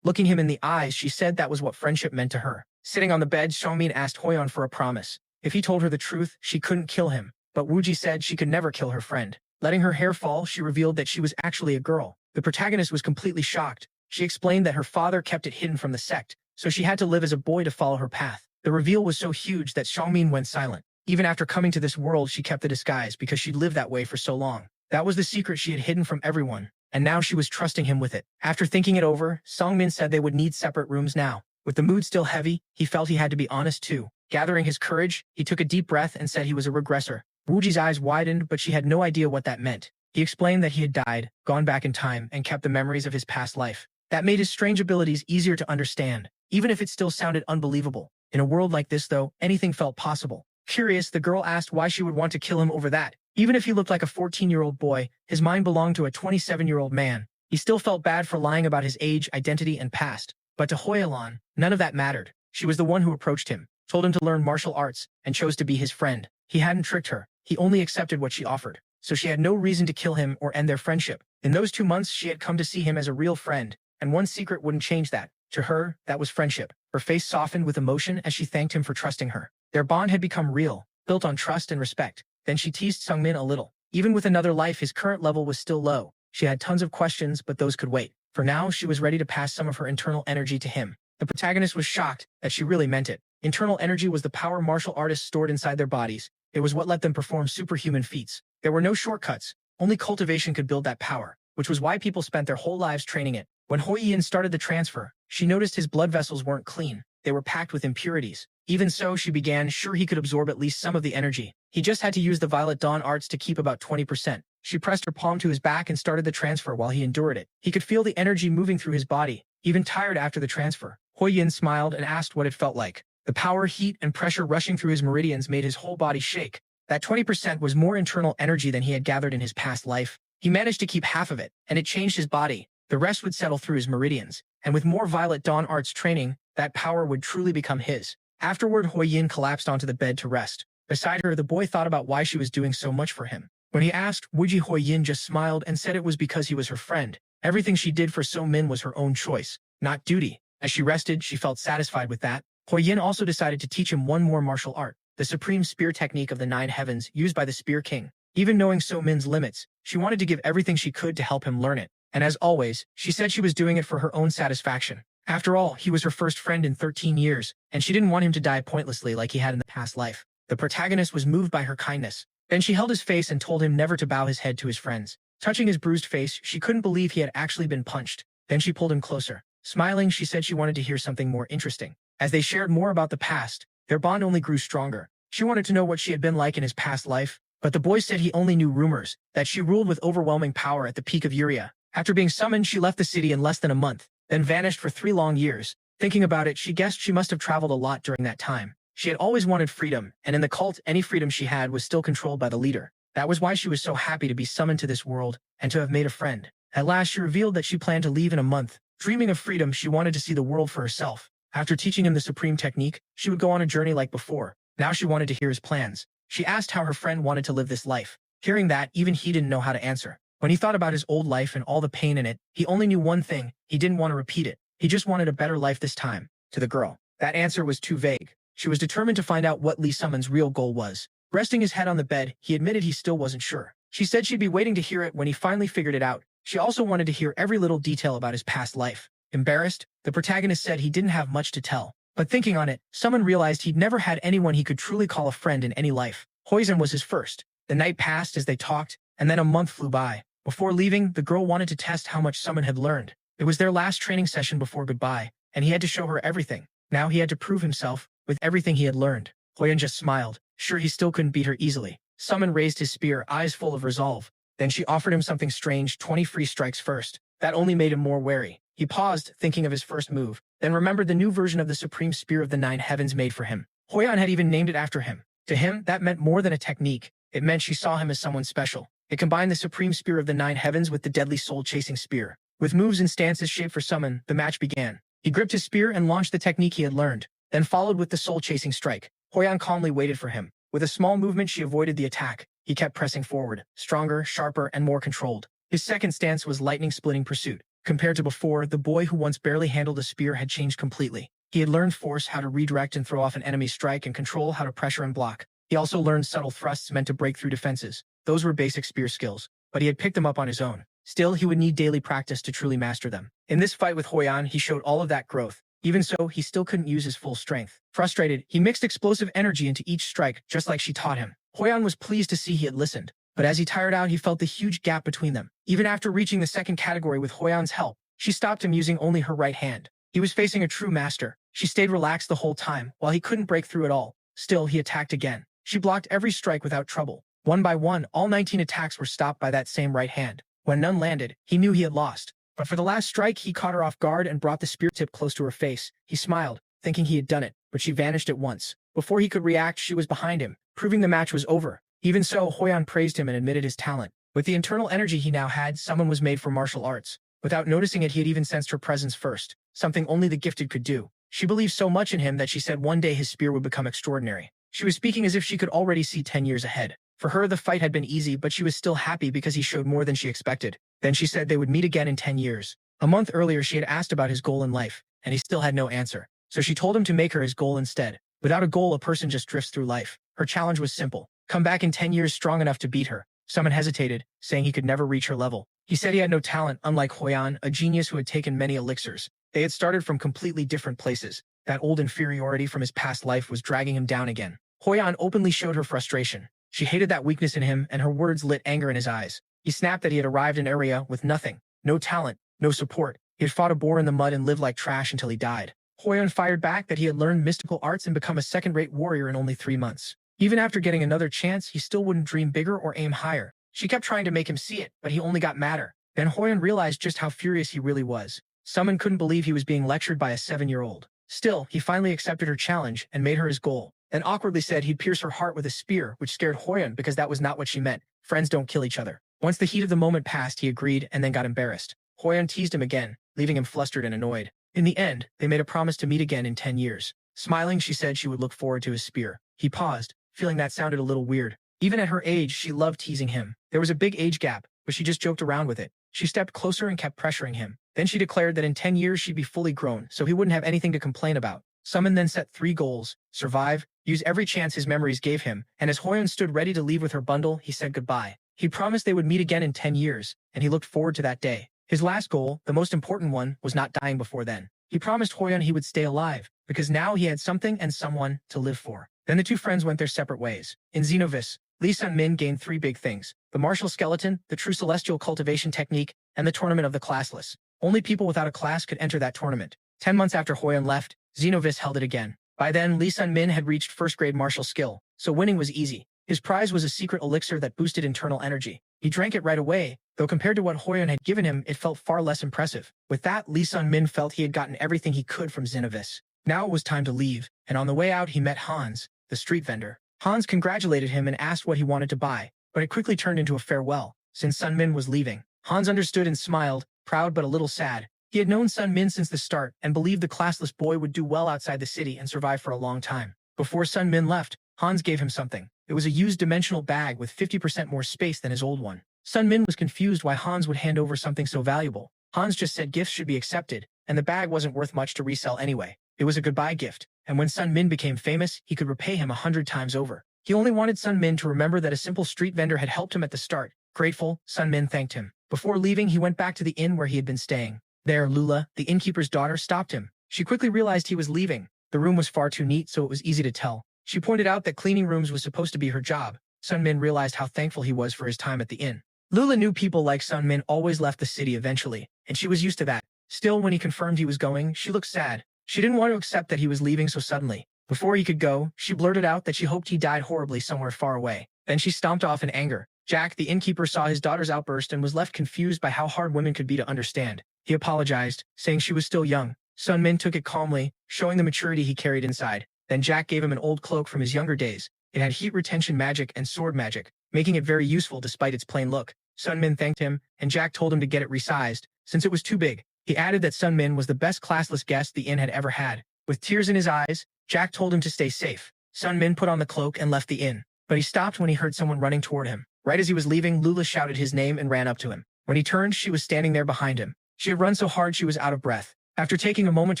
Looking him in the eyes, she said that was what friendship meant to her. Sitting on the bed, Xiaomin asked Huiyan for a promise. If he told her the truth, she couldn't kill him. But Wuji said she could never kill her friend. Letting her hair fall, she revealed that she was actually a girl. The protagonist was completely shocked. She explained that her father kept it hidden from the sect, so she had to live as a boy to follow her path. The reveal was so huge that Xiaomin went silent. Even after coming to this world, she kept the disguise because she'd lived that way for so long. That was the secret she had hidden from everyone, and now she was trusting him with it. After thinking it over, Songmin said they would need separate rooms now. With the mood still heavy, he felt he had to be honest too. Gathering his courage, he took a deep breath and said he was a regressor. Wuji's eyes widened, but she had no idea what that meant. He explained that he had died, gone back in time, and kept the memories of his past life. That made his strange abilities easier to understand, even if it still sounded unbelievable. In a world like this, though, anything felt possible. Curious, the girl asked why she would want to kill him over that. Even if he looked like a 14-year-old boy, his mind belonged to a 27-year-old man. He still felt bad for lying about his age, identity, and past. But to Hoyalan, none of that mattered. She was the one who approached him, told him to learn martial arts, and chose to be his friend. He hadn't tricked her. He only accepted what she offered. So she had no reason to kill him or end their friendship. In those 2 months, she had come to see him as a real friend, and one secret wouldn't change that. To her, that was friendship. Her face softened with emotion as she thanked him for trusting her. Their bond had become real, built on trust and respect. Then she teased Sungmin a little. Even with another life, his current level was still low. She had tons of questions, but those could wait. For now, she was ready to pass some of her internal energy to him. The protagonist was shocked that she really meant it. Internal energy was the power martial artists stored inside their bodies. It was what let them perform superhuman feats. There were no shortcuts. Only cultivation could build that power, which was why people spent their whole lives training it. When Hoyin started the transfer, she noticed his blood vessels weren't clean. They were packed with impurities. Even so, she began sure he could absorb at least some of the energy. He just had to use the Violet Dawn arts to keep about 20%. She pressed her palm to his back and started the transfer while he endured it. He could feel the energy moving through his body, even tired after the transfer. Hoyin smiled and asked what it felt like. The power, heat, and pressure rushing through his meridians made his whole body shake. That 20% was more internal energy than he had gathered in his past life. He managed to keep half of it, and it changed his body. The rest would settle through his meridians, and with more Violet Dawn arts training, that power would truly become his. Afterward, Hoyin collapsed onto the bed to rest. Beside her, the boy thought about why she was doing so much for him. When he asked, Wuji Hoyin just smiled and said it was because he was her friend. Everything she did for So Min was her own choice, not duty. As she rested, she felt satisfied with that. Hoyin also decided to teach him one more martial art, the supreme spear technique of the 9 heavens used by the Spear King. Even knowing So Min's limits, she wanted to give everything she could to help him learn it. And as always, she said she was doing it for her own satisfaction. After all, he was her first friend in 13 years, and she didn't want him to die pointlessly like he had in the past life. The protagonist was moved by her kindness. Then she held his face and told him never to bow his head to his friends. Touching his bruised face, she couldn't believe he had actually been punched. Then she pulled him closer. Smiling, she said she wanted to hear something more interesting. As they shared more about the past, their bond only grew stronger. She wanted to know what she had been like in his past life, but the boy said he only knew rumors, that she ruled with overwhelming power at the peak of Uria. After being summoned, she left the city in less than a month, then vanished for 3 long years. Thinking about it, she guessed she must have traveled a lot during that time. She had always wanted freedom, and in the cult, any freedom she had was still controlled by the leader. That was why she was so happy to be summoned to this world and to have made a friend. At last, she revealed that she planned to leave in a month. Dreaming of freedom, she wanted to see the world for herself. After teaching him the supreme technique, she would go on a journey like before. Now she wanted to hear his plans. She asked how her friend wanted to live this life. Hearing that, even he didn't know how to answer. When he thought about his old life and all the pain in it, he only knew one thing: he didn't want to repeat it. He just wanted a better life this time. To the girl, that answer was too vague. She was determined to find out what Lee Summon's real goal was. Resting his head on the bed, he admitted he still wasn't sure. She said she'd be waiting to hear it when he finally figured it out. She also wanted to hear every little detail about his past life. Embarrassed, the protagonist said he didn't have much to tell. But thinking on it, Summon realized he'd never had anyone he could truly call a friend in any life. Hoisin was his first. The night passed as they talked, and then a month flew by. Before leaving, the girl wanted to test how much Summon had learned. It was their last training session before goodbye, and he had to show her everything. Now he had to prove himself with everything he had learned. Hoyan just smiled. Sure, he still couldn't beat her easily. Summon raised his spear, eyes full of resolve. Then she offered him something strange, 20 free strikes first. That only made him more wary. He paused, thinking of his first move, then remembered the new version of the supreme spear of the 9 heavens made for him. Hoyan had even named it after him. To him, that meant more than a technique. It meant she saw him as someone special. It combined the supreme spear of the 9 heavens with the deadly soul-chasing spear. With moves and stances shaped for Summon, the match began. He gripped his spear and launched the technique he had learned, then followed with the soul-chasing strike. Hoyan calmly waited for him. With a small movement, she avoided the attack. He kept pressing forward, stronger, sharper, and more controlled. His second stance was lightning-splitting pursuit. Compared to before, the boy who once barely handled a spear had changed completely. He had learned force, how to redirect and throw off an enemy's strike, and control how to pressure and block. He also learned subtle thrusts meant to break through defenses. Those were basic spear skills, but he had picked them up on his own. Still, he would need daily practice to truly master them. In this fight with Hoyan, he showed all of that growth. Even so, he still couldn't use his full strength. Frustrated, he mixed explosive energy into each strike, just like she taught him. Hoyan was pleased to see he had listened, but as he tired out, he felt the huge gap between them. Even after reaching the second category with Hoyan's help, she stopped him using only her right hand. He was facing a true master. She stayed relaxed the whole time, while he couldn't break through at all. Still, he attacked again. She blocked every strike without trouble. One by one, all 19 attacks were stopped by that same right hand. When none landed, he knew he had lost. But for the last strike, he caught her off guard and brought the spear tip close to her face. He smiled, thinking he had done it, but she vanished at once. Before he could react, she was behind him, proving the match was over. Even so, Hoyan praised him and admitted his talent. With the internal energy he now had, someone was made for martial arts. Without noticing it, he had even sensed her presence first, something only the gifted could do. She believed so much in him that she said one day his spear would become extraordinary. She was speaking as if she could already see 10 years ahead. For her, the fight had been easy, but she was still happy because he showed more than she expected. Then she said they would meet again in 10 years. A month earlier, she had asked about his goal in life, and he still had no answer. So she told him to make her his goal instead. Without a goal, a person just drifts through life. Her challenge was simple: come back in 10 years strong enough to beat her. Someone hesitated, saying he could never reach her level. He said he had no talent, unlike Hoyan, a genius who had taken many elixirs. They had started from completely different places. That old inferiority from his past life was dragging him down again. Hoyan openly showed her frustration. She hated that weakness in him, and her words lit anger in his eyes. He snapped that he had arrived in area with nothing, no talent, no support. He had fought a boar in the mud and lived like trash until he died. Hoyan fired back that he had learned mystical arts and become a second-rate warrior in only 3 months. Even after getting another chance, he still wouldn't dream bigger or aim higher. She kept trying to make him see it, but he only got madder. Then Hoyan realized just how furious he really was. Summon couldn't believe he was being lectured by a 7-year-old. Still, he finally accepted her challenge and made her his goal, then awkwardly said he'd pierce her heart with a spear, which scared Hoyan because that was not what she meant. Friends don't kill each other. Once the heat of the moment passed, he agreed and then got embarrassed. Hoyan teased him again, leaving him flustered and annoyed. In the end, they made a promise to meet again in 10 years. Smiling, she said she would look forward to his spear. He paused, feeling that sounded a little weird. Even at her age, she loved teasing him. There was a big age gap, but she just joked around with it. She stepped closer and kept pressuring him. Then she declared that in 10 years she'd be fully grown, so he wouldn't have anything to complain about. Summon then set 3 goals: survive, use every chance his memories gave him, and as Hoyan stood ready to leave with her bundle, he said goodbye. He promised they would meet again in 10 years, and he looked forward to that day. His last goal, the most important one, was not dying before then. He promised Hoyan he would stay alive, because now he had something and someone to live for. Then the two friends went their separate ways. In Xenovis, Lee Sun-min gained 3 big things: the martial skeleton, the true celestial cultivation technique, and the tournament of the classless. Only people without a class could enter that tournament. 10 months after Hoyan left, Xenovis held it again. By then, Lee Sun-min had reached first-grade martial skill, so winning was easy. His prize was a secret elixir that boosted internal energy. He drank it right away, though compared to what Hoyon had given him, it felt far less impressive. With that, Lee Sun-min felt he had gotten everything he could from Xenovis. Now it was time to leave, and on the way out he met Hans, the street vendor. Hans congratulated him and asked what he wanted to buy, but it quickly turned into a farewell, since Sun-min was leaving. Hans understood and smiled, proud but a little sad. He had known Sun-min since the start and believed the classless boy would do well outside the city and survive for a long time. Before Sun-min left, Hans gave him something. It was a used dimensional bag with 50% more space than his old one. Sun-min was confused why Hans would hand over something so valuable. Hans just said gifts should be accepted, and the bag wasn't worth much to resell anyway. It was a goodbye gift, and when Sun-min became famous, he could repay him 100 times over. He only wanted Sun-min to remember that a simple street vendor had helped him at the start. Grateful, Sun-min thanked him. Before leaving, he went back to the inn where he had been staying. There, Lula, the innkeeper's daughter, stopped him. She quickly realized he was leaving. The room was far too neat, so it was easy to tell. She pointed out that cleaning rooms was supposed to be her job. Sun-min realized how thankful he was for his time at the inn. Lula knew people like Sun-min always left the city eventually, and she was used to that. Still, when he confirmed he was going, she looked sad. She didn't want to accept that he was leaving so suddenly. Before he could go, she blurted out that she hoped he died horribly somewhere far away. Then she stomped off in anger. Jack, the innkeeper, saw his daughter's outburst and was left confused by how hard women could be to understand. He apologized, saying she was still young. Sun-min took it calmly, showing the maturity he carried inside. Then Jack gave him an old cloak from his younger days. It had heat retention magic and sword magic, making it very useful despite its plain look. Sun-min thanked him, and Jack told him to get it resized, since it was too big. He added that Sun-min was the best classless guest the inn had ever had. With tears in his eyes, Jack told him to stay safe. Sun-min put on the cloak and left the inn, but he stopped when he heard someone running toward him. Right as he was leaving, Lula shouted his name and ran up to him. When he turned, she was standing there behind him. She had run so hard she was out of breath. After taking a moment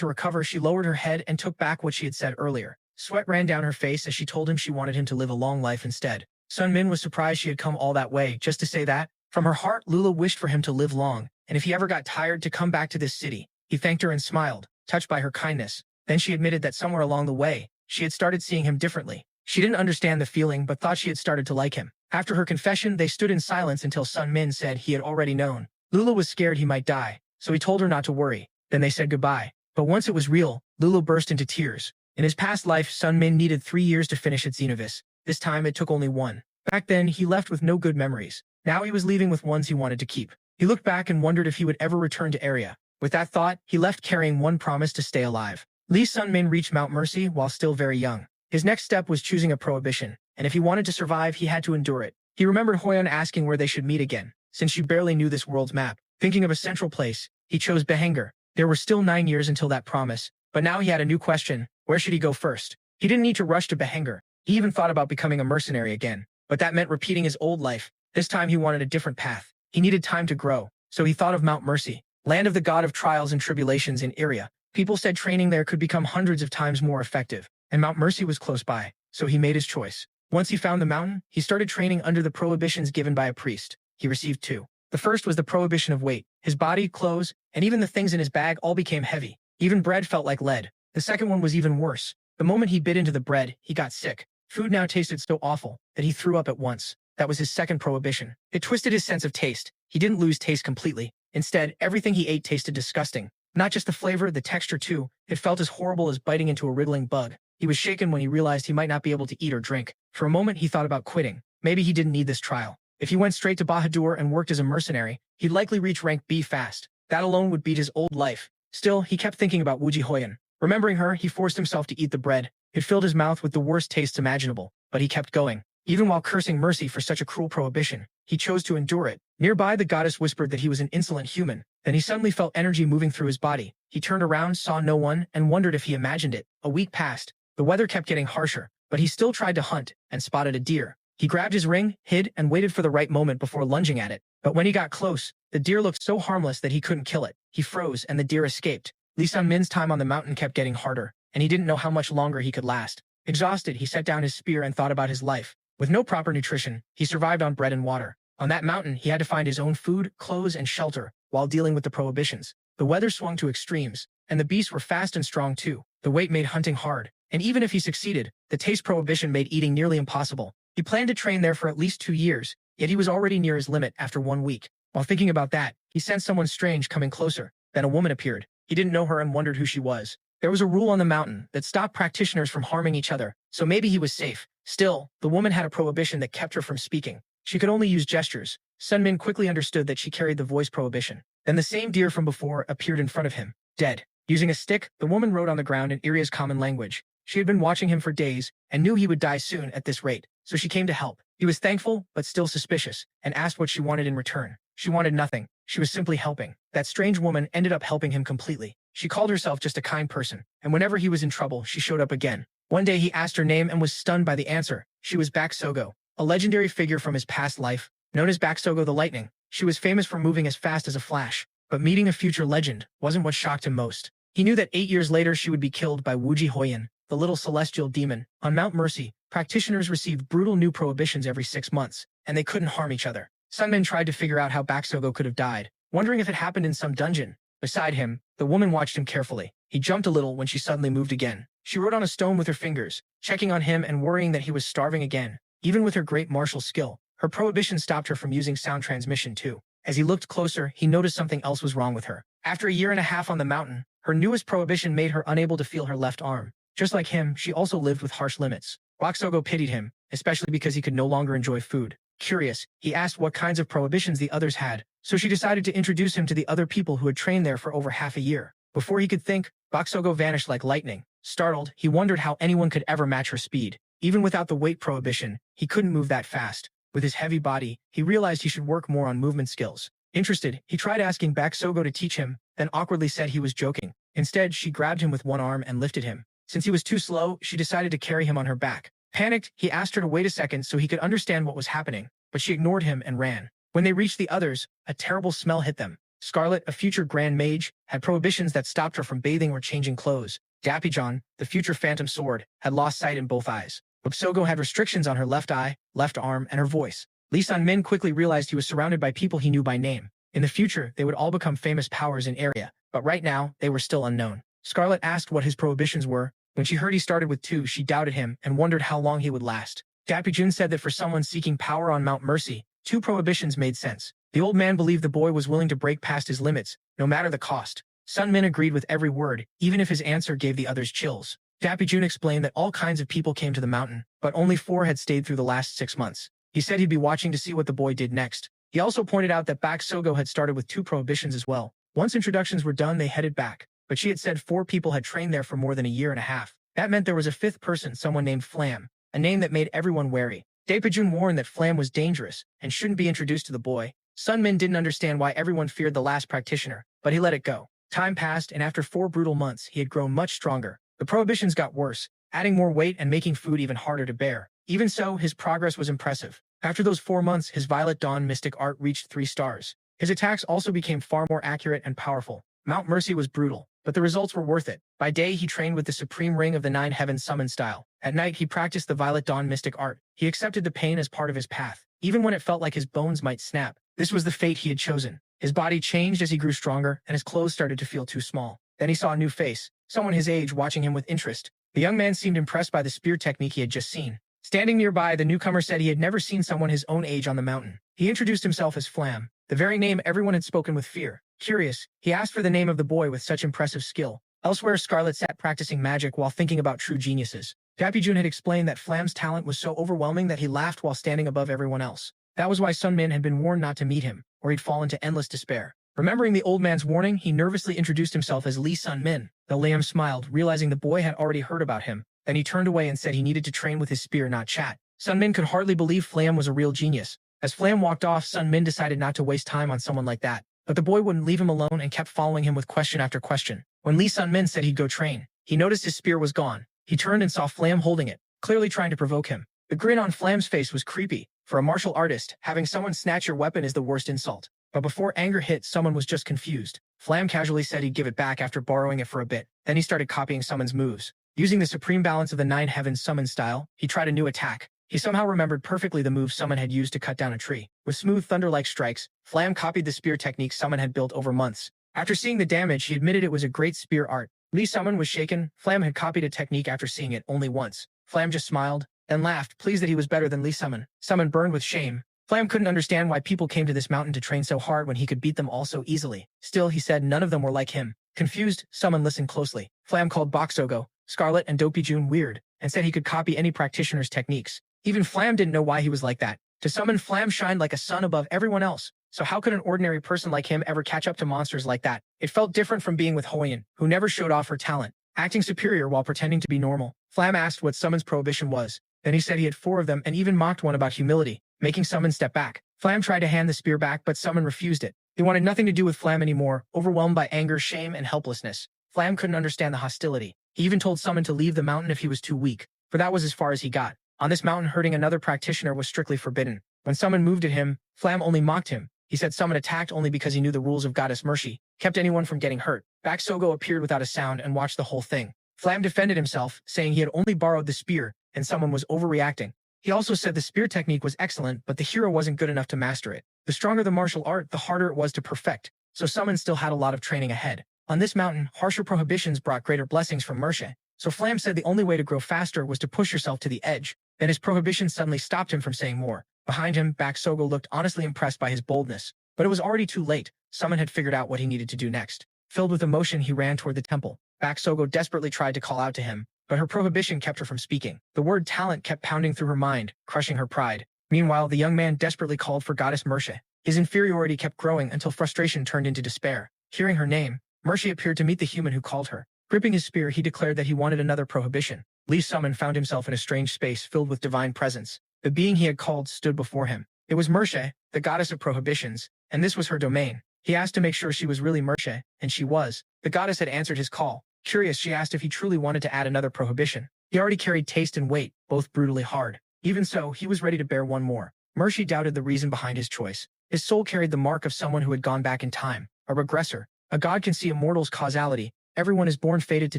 to recover, she lowered her head and took back what she had said earlier. Sweat ran down her face as she told him she wanted him to live a long life instead. Sun-min was surprised she had come all that way just to say that. From her heart, Lula wished for him to live long, and if he ever got tired, to come back to this city. He thanked her and smiled, touched by her kindness. Then she admitted that somewhere along the way, she had started seeing him differently. She didn't understand the feeling but thought she had started to like him. After her confession, they stood in silence until Sun-min said he had already known. Lula was scared he might die, so he told her not to worry. Then they said goodbye. But once it was real, Lula burst into tears. In his past life, Sun-min needed 3 years to finish at Xenovis. This time it took only 1. Back then, he left with no good memories. Now he was leaving with ones he wanted to keep. He looked back and wondered if he would ever return to Area. With that thought, he left carrying one promise to stay alive. Lee Sun-min reached Mount Mercy while still very young. His next step was choosing a prohibition, and if he wanted to survive, he had to endure it. He remembered Hoyon asking where they should meet again, since she barely knew this world's map. Thinking of a central place, he chose Behenger. There were still 9 years until that promise, but now he had a new question: where should he go first? He didn't need to rush to Behenger. He even thought about becoming a mercenary again, but that meant repeating his old life. This time he wanted a different path. He needed time to grow, so he thought of Mount Mercy, land of the god of trials and tribulations in Area. People said training there could become hundreds of times more effective, and Mount Mercy was close by, so he made his choice. Once he found the mountain, he started training under the prohibitions given by a priest. He received 2. The first was the prohibition of weight. His body, clothes, and even the things in his bag all became heavy. Even bread felt like lead. The second one was even worse. The moment he bit into the bread, he got sick. Food now tasted so awful that he threw up at once. That was his second prohibition. It twisted his sense of taste. He didn't lose taste completely. Instead, everything he ate tasted disgusting. Not just the flavor, the texture too. It felt as horrible as biting into a wriggling bug. He was shaken when he realized he might not be able to eat or drink. For a moment, he thought about quitting. Maybe he didn't need this trial. If he went straight to Bahadur and worked as a mercenary, he'd likely reach rank B fast. That alone would beat his old life. Still, he kept thinking about Wuji Hoyan. Remembering her, he forced himself to eat the bread. It filled his mouth with the worst tastes imaginable, but he kept going. Even while cursing mercy for such a cruel prohibition, he chose to endure it. Nearby, the goddess whispered that he was an insolent human. Then he suddenly felt energy moving through his body. He turned around, saw no one, and wondered if he imagined it. A week passed. The weather kept getting harsher, but he still tried to hunt and spotted a deer. He grabbed his ring, hid, and waited for the right moment before lunging at it. But when he got close, the deer looked so harmless that he couldn't kill it. He froze, and the deer escaped. Lee Sun-min's time on the mountain kept getting harder, and he didn't know how much longer he could last. Exhausted, he set down his spear and thought about his life. With no proper nutrition, he survived on bread and water. On that mountain, he had to find his own food, clothes, and shelter while dealing with the prohibitions. The weather swung to extremes, and the beasts were fast and strong too. The weight made hunting hard, and even if he succeeded, the taste prohibition made eating nearly impossible. He planned to train there for at least 2 years, yet he was already near his limit after 1 week. While thinking about that, he sensed someone strange coming closer. Then a woman appeared. He didn't know her and wondered who she was. There was a rule on the mountain that stopped practitioners from harming each other, so maybe he was safe. Still, the woman had a prohibition that kept her from speaking. She could only use gestures. Sunmin quickly understood that she carried the voice prohibition. Then the same deer from before appeared in front of him, dead. Using a stick, the woman wrote on the ground in Iria's common language. She had been watching him for days and knew he would die soon at this rate, so she came to help. He was thankful, but still suspicious, and asked what she wanted in return. She wanted nothing. She was simply helping. That strange woman ended up helping him completely. She called herself just a kind person, and whenever he was in trouble, she showed up again. One day he asked her name and was stunned by the answer. She was Baksogo, a legendary figure from his past life, known as Baksogo the Lightning. She was famous for moving as fast as a flash, but meeting a future legend wasn't what shocked him most. He knew that 8 years later she would be killed by Wuji Hoyan, the little celestial demon. On Mount Mercy, practitioners received brutal new prohibitions every 6 months, and they couldn't harm each other. Sunmin tried to figure out how Baksogo could have died, wondering if it happened in some dungeon. Beside him, the woman watched him carefully. He jumped a little when she suddenly moved again. She wrote on a stone with her fingers, checking on him and worrying that he was starving again. Even with her great martial skill, her prohibition stopped her from using sound transmission too. As he looked closer, he noticed something else was wrong with her. After a year and a half on the mountain, her newest prohibition made her unable to feel her left arm. Just like him, she also lived with harsh limits. Baksogo pitied him, especially because he could no longer enjoy food. Curious, he asked what kinds of prohibitions the others had, so she decided to introduce him to the other people who had trained there for over half a year. Before he could think, Baksogo vanished like lightning. Startled, he wondered how anyone could ever match her speed. Even without the weight prohibition, he couldn't move that fast. With his heavy body, he realized he should work more on movement skills. Interested, he tried asking Baksogo to teach him, then awkwardly said he was joking. Instead, she grabbed him with one arm and lifted him. Since he was too slow, she decided to carry him on her back. Panicked, he asked her to wait a second so he could understand what was happening, but she ignored him and ran. When they reached the others, a terrible smell hit them. Scarlet, a future Grand Mage, had prohibitions that stopped her from bathing or changing clothes. Dapijon, the future Phantom Sword, had lost sight in both eyes. Baksogo had restrictions on her left eye, left arm, and her voice. Lee Sun-min quickly realized he was surrounded by people he knew by name. In the future, they would all become famous powers in area, but right now, they were still unknown. Scarlet asked what his prohibitions were. When she heard he started with 2, she doubted him and wondered how long he would last. Dapijon said that for someone seeking power on Mount Mercy, 2 prohibitions made sense. The old man believed the boy was willing to break past his limits, no matter the cost. Sun-min agreed with every word, even if his answer gave the others chills. Dapijon explained that all kinds of people came to the mountain, but only 4 had stayed through the last 6 months. He said he'd be watching to see what the boy did next. He also pointed out that Baksogo had started with 2 prohibitions as well. Once introductions were done, they headed back, but she had said 4 people had trained there for more than a year and a half. That meant there was a 5th person, someone named Flam, a name that made everyone wary. Dapijon warned that Flam was dangerous and shouldn't be introduced to the boy. Sun-min didn't understand why everyone feared the last practitioner, but he let it go. Time passed, and after 4 brutal months, he had grown much stronger. The prohibitions got worse, adding more weight and making food even harder to bear. Even so, his progress was impressive. After those 4 months, his Violet Dawn mystic art reached 3 stars. His attacks also became far more accurate and powerful. Mount Mercy was brutal, but the results were worth it. By day, he trained with the Supreme Ring of the 9 Heavens summon style. At night, he practiced the Violet Dawn mystic art. He accepted the pain as part of his path, even when it felt like his bones might snap. This was the fate he had chosen. His body changed as he grew stronger, and his clothes started to feel too small. Then he saw a new face, someone his age watching him with interest. The young man seemed impressed by the spear technique he had just seen. Standing nearby, the newcomer said he had never seen someone his own age on the mountain. He introduced himself as Flam, the very name everyone had spoken with fear. Curious, he asked for the name of the boy with such impressive skill. Elsewhere, Scarlet sat practicing magic while thinking about true geniuses. Dapijon had explained that Flam's talent was so overwhelming that he laughed while standing above everyone else. That was why Sun-min had been warned not to meet him, or he'd fall into endless despair. Remembering the old man's warning, he nervously introduced himself as Lee Sun-min. The Lam smiled, realizing the boy had already heard about him. Then he turned away and said he needed to train with his spear, not chat. Sun-min could hardly believe Flam was a real genius. As Flam walked off, Sun-min decided not to waste time on someone like that. But the boy wouldn't leave him alone and kept following him with question after question. When Lee Sun-min said he'd go train, he noticed his spear was gone. He turned and saw Flam holding it, clearly trying to provoke him. The grin on Flam's face was creepy. For a martial artist, having someone snatch your weapon is the worst insult. But before anger hit, someone was just confused. Flam casually said he'd give it back after borrowing it for a bit. Then he started copying someone's moves. Using the supreme balance of the 9 Heavens summon style, he tried a new attack. He somehow remembered perfectly the move someone had used to cut down a tree. With smooth thunder-like strikes, Flam copied the spear technique someone had built over months. After seeing the damage, he admitted it was a great spear art. Lee Summon was shaken. Flam had copied a technique after seeing it only once. Flam just smiled, then laughed, pleased that he was better than Lee Summon. Summon burned with shame. Flam couldn't understand why people came to this mountain to train so hard when he could beat them all so easily. Still, he said none of them were like him. Confused, Summon listened closely. Flam called Baksogo, Scarlet and Dopijun weird, and said he could copy any practitioner's techniques. Even Flam didn't know why he was like that. To summon, Flam shined like a sun above everyone else. So how could an ordinary person like him ever catch up to monsters like that? It felt different from being with Hoyin, who never showed off her talent, acting superior while pretending to be normal. Flam asked what Summon's prohibition was. Then he said he had 4 of them and even mocked one about humility, making Summon step back. Flam tried to hand the spear back, but Summon refused it. He wanted nothing to do with Flam anymore, overwhelmed by anger, shame, and helplessness. Flam couldn't understand the hostility. He even told Summon to leave the mountain if he was too weak, for that was as far as he got. On this mountain, hurting another practitioner was strictly forbidden. When Summon moved at him, Flam only mocked him. He said Summon attacked only because he knew the rules of Goddess Mercy, kept anyone from getting hurt. Baksogo appeared without a sound and watched the whole thing. Flam defended himself, saying he had only borrowed the spear, and someone was overreacting. He also said the spear technique was excellent, but the hero wasn't good enough to master it. The stronger the martial art, the harder it was to perfect, so Summon still had a lot of training ahead. On this mountain, harsher prohibitions brought greater blessings from Merce, so Flam said the only way to grow faster was to push yourself to the edge. Then his prohibition suddenly stopped him from saying more. Behind him, Baksogo looked honestly impressed by his boldness, but it was already too late. Summon had figured out what he needed to do next. Filled with emotion, he ran toward the temple. Baksogo desperately tried to call out to him, but her prohibition kept her from speaking. The word talent kept pounding through her mind, crushing her pride. Meanwhile, the young man desperately called for Goddess Merce. His inferiority kept growing until frustration turned into despair. Hearing her name, Merce appeared to meet the human who called her. Gripping his spear, he declared that he wanted another prohibition. Lee Summon found himself in a strange space filled with divine presence. The being he had called stood before him. It was Merce, the goddess of prohibitions, and this was her domain. He asked to make sure she was really Merce, and she was. The goddess had answered his call. Curious, she asked if he truly wanted to add another prohibition. He already carried taste and weight, both brutally hard. Even so, he was ready to bear one more. Mercy doubted the reason behind his choice. His soul carried the mark of someone who had gone back in time, a regressor. A god can see a mortal's causality. Everyone is born fated to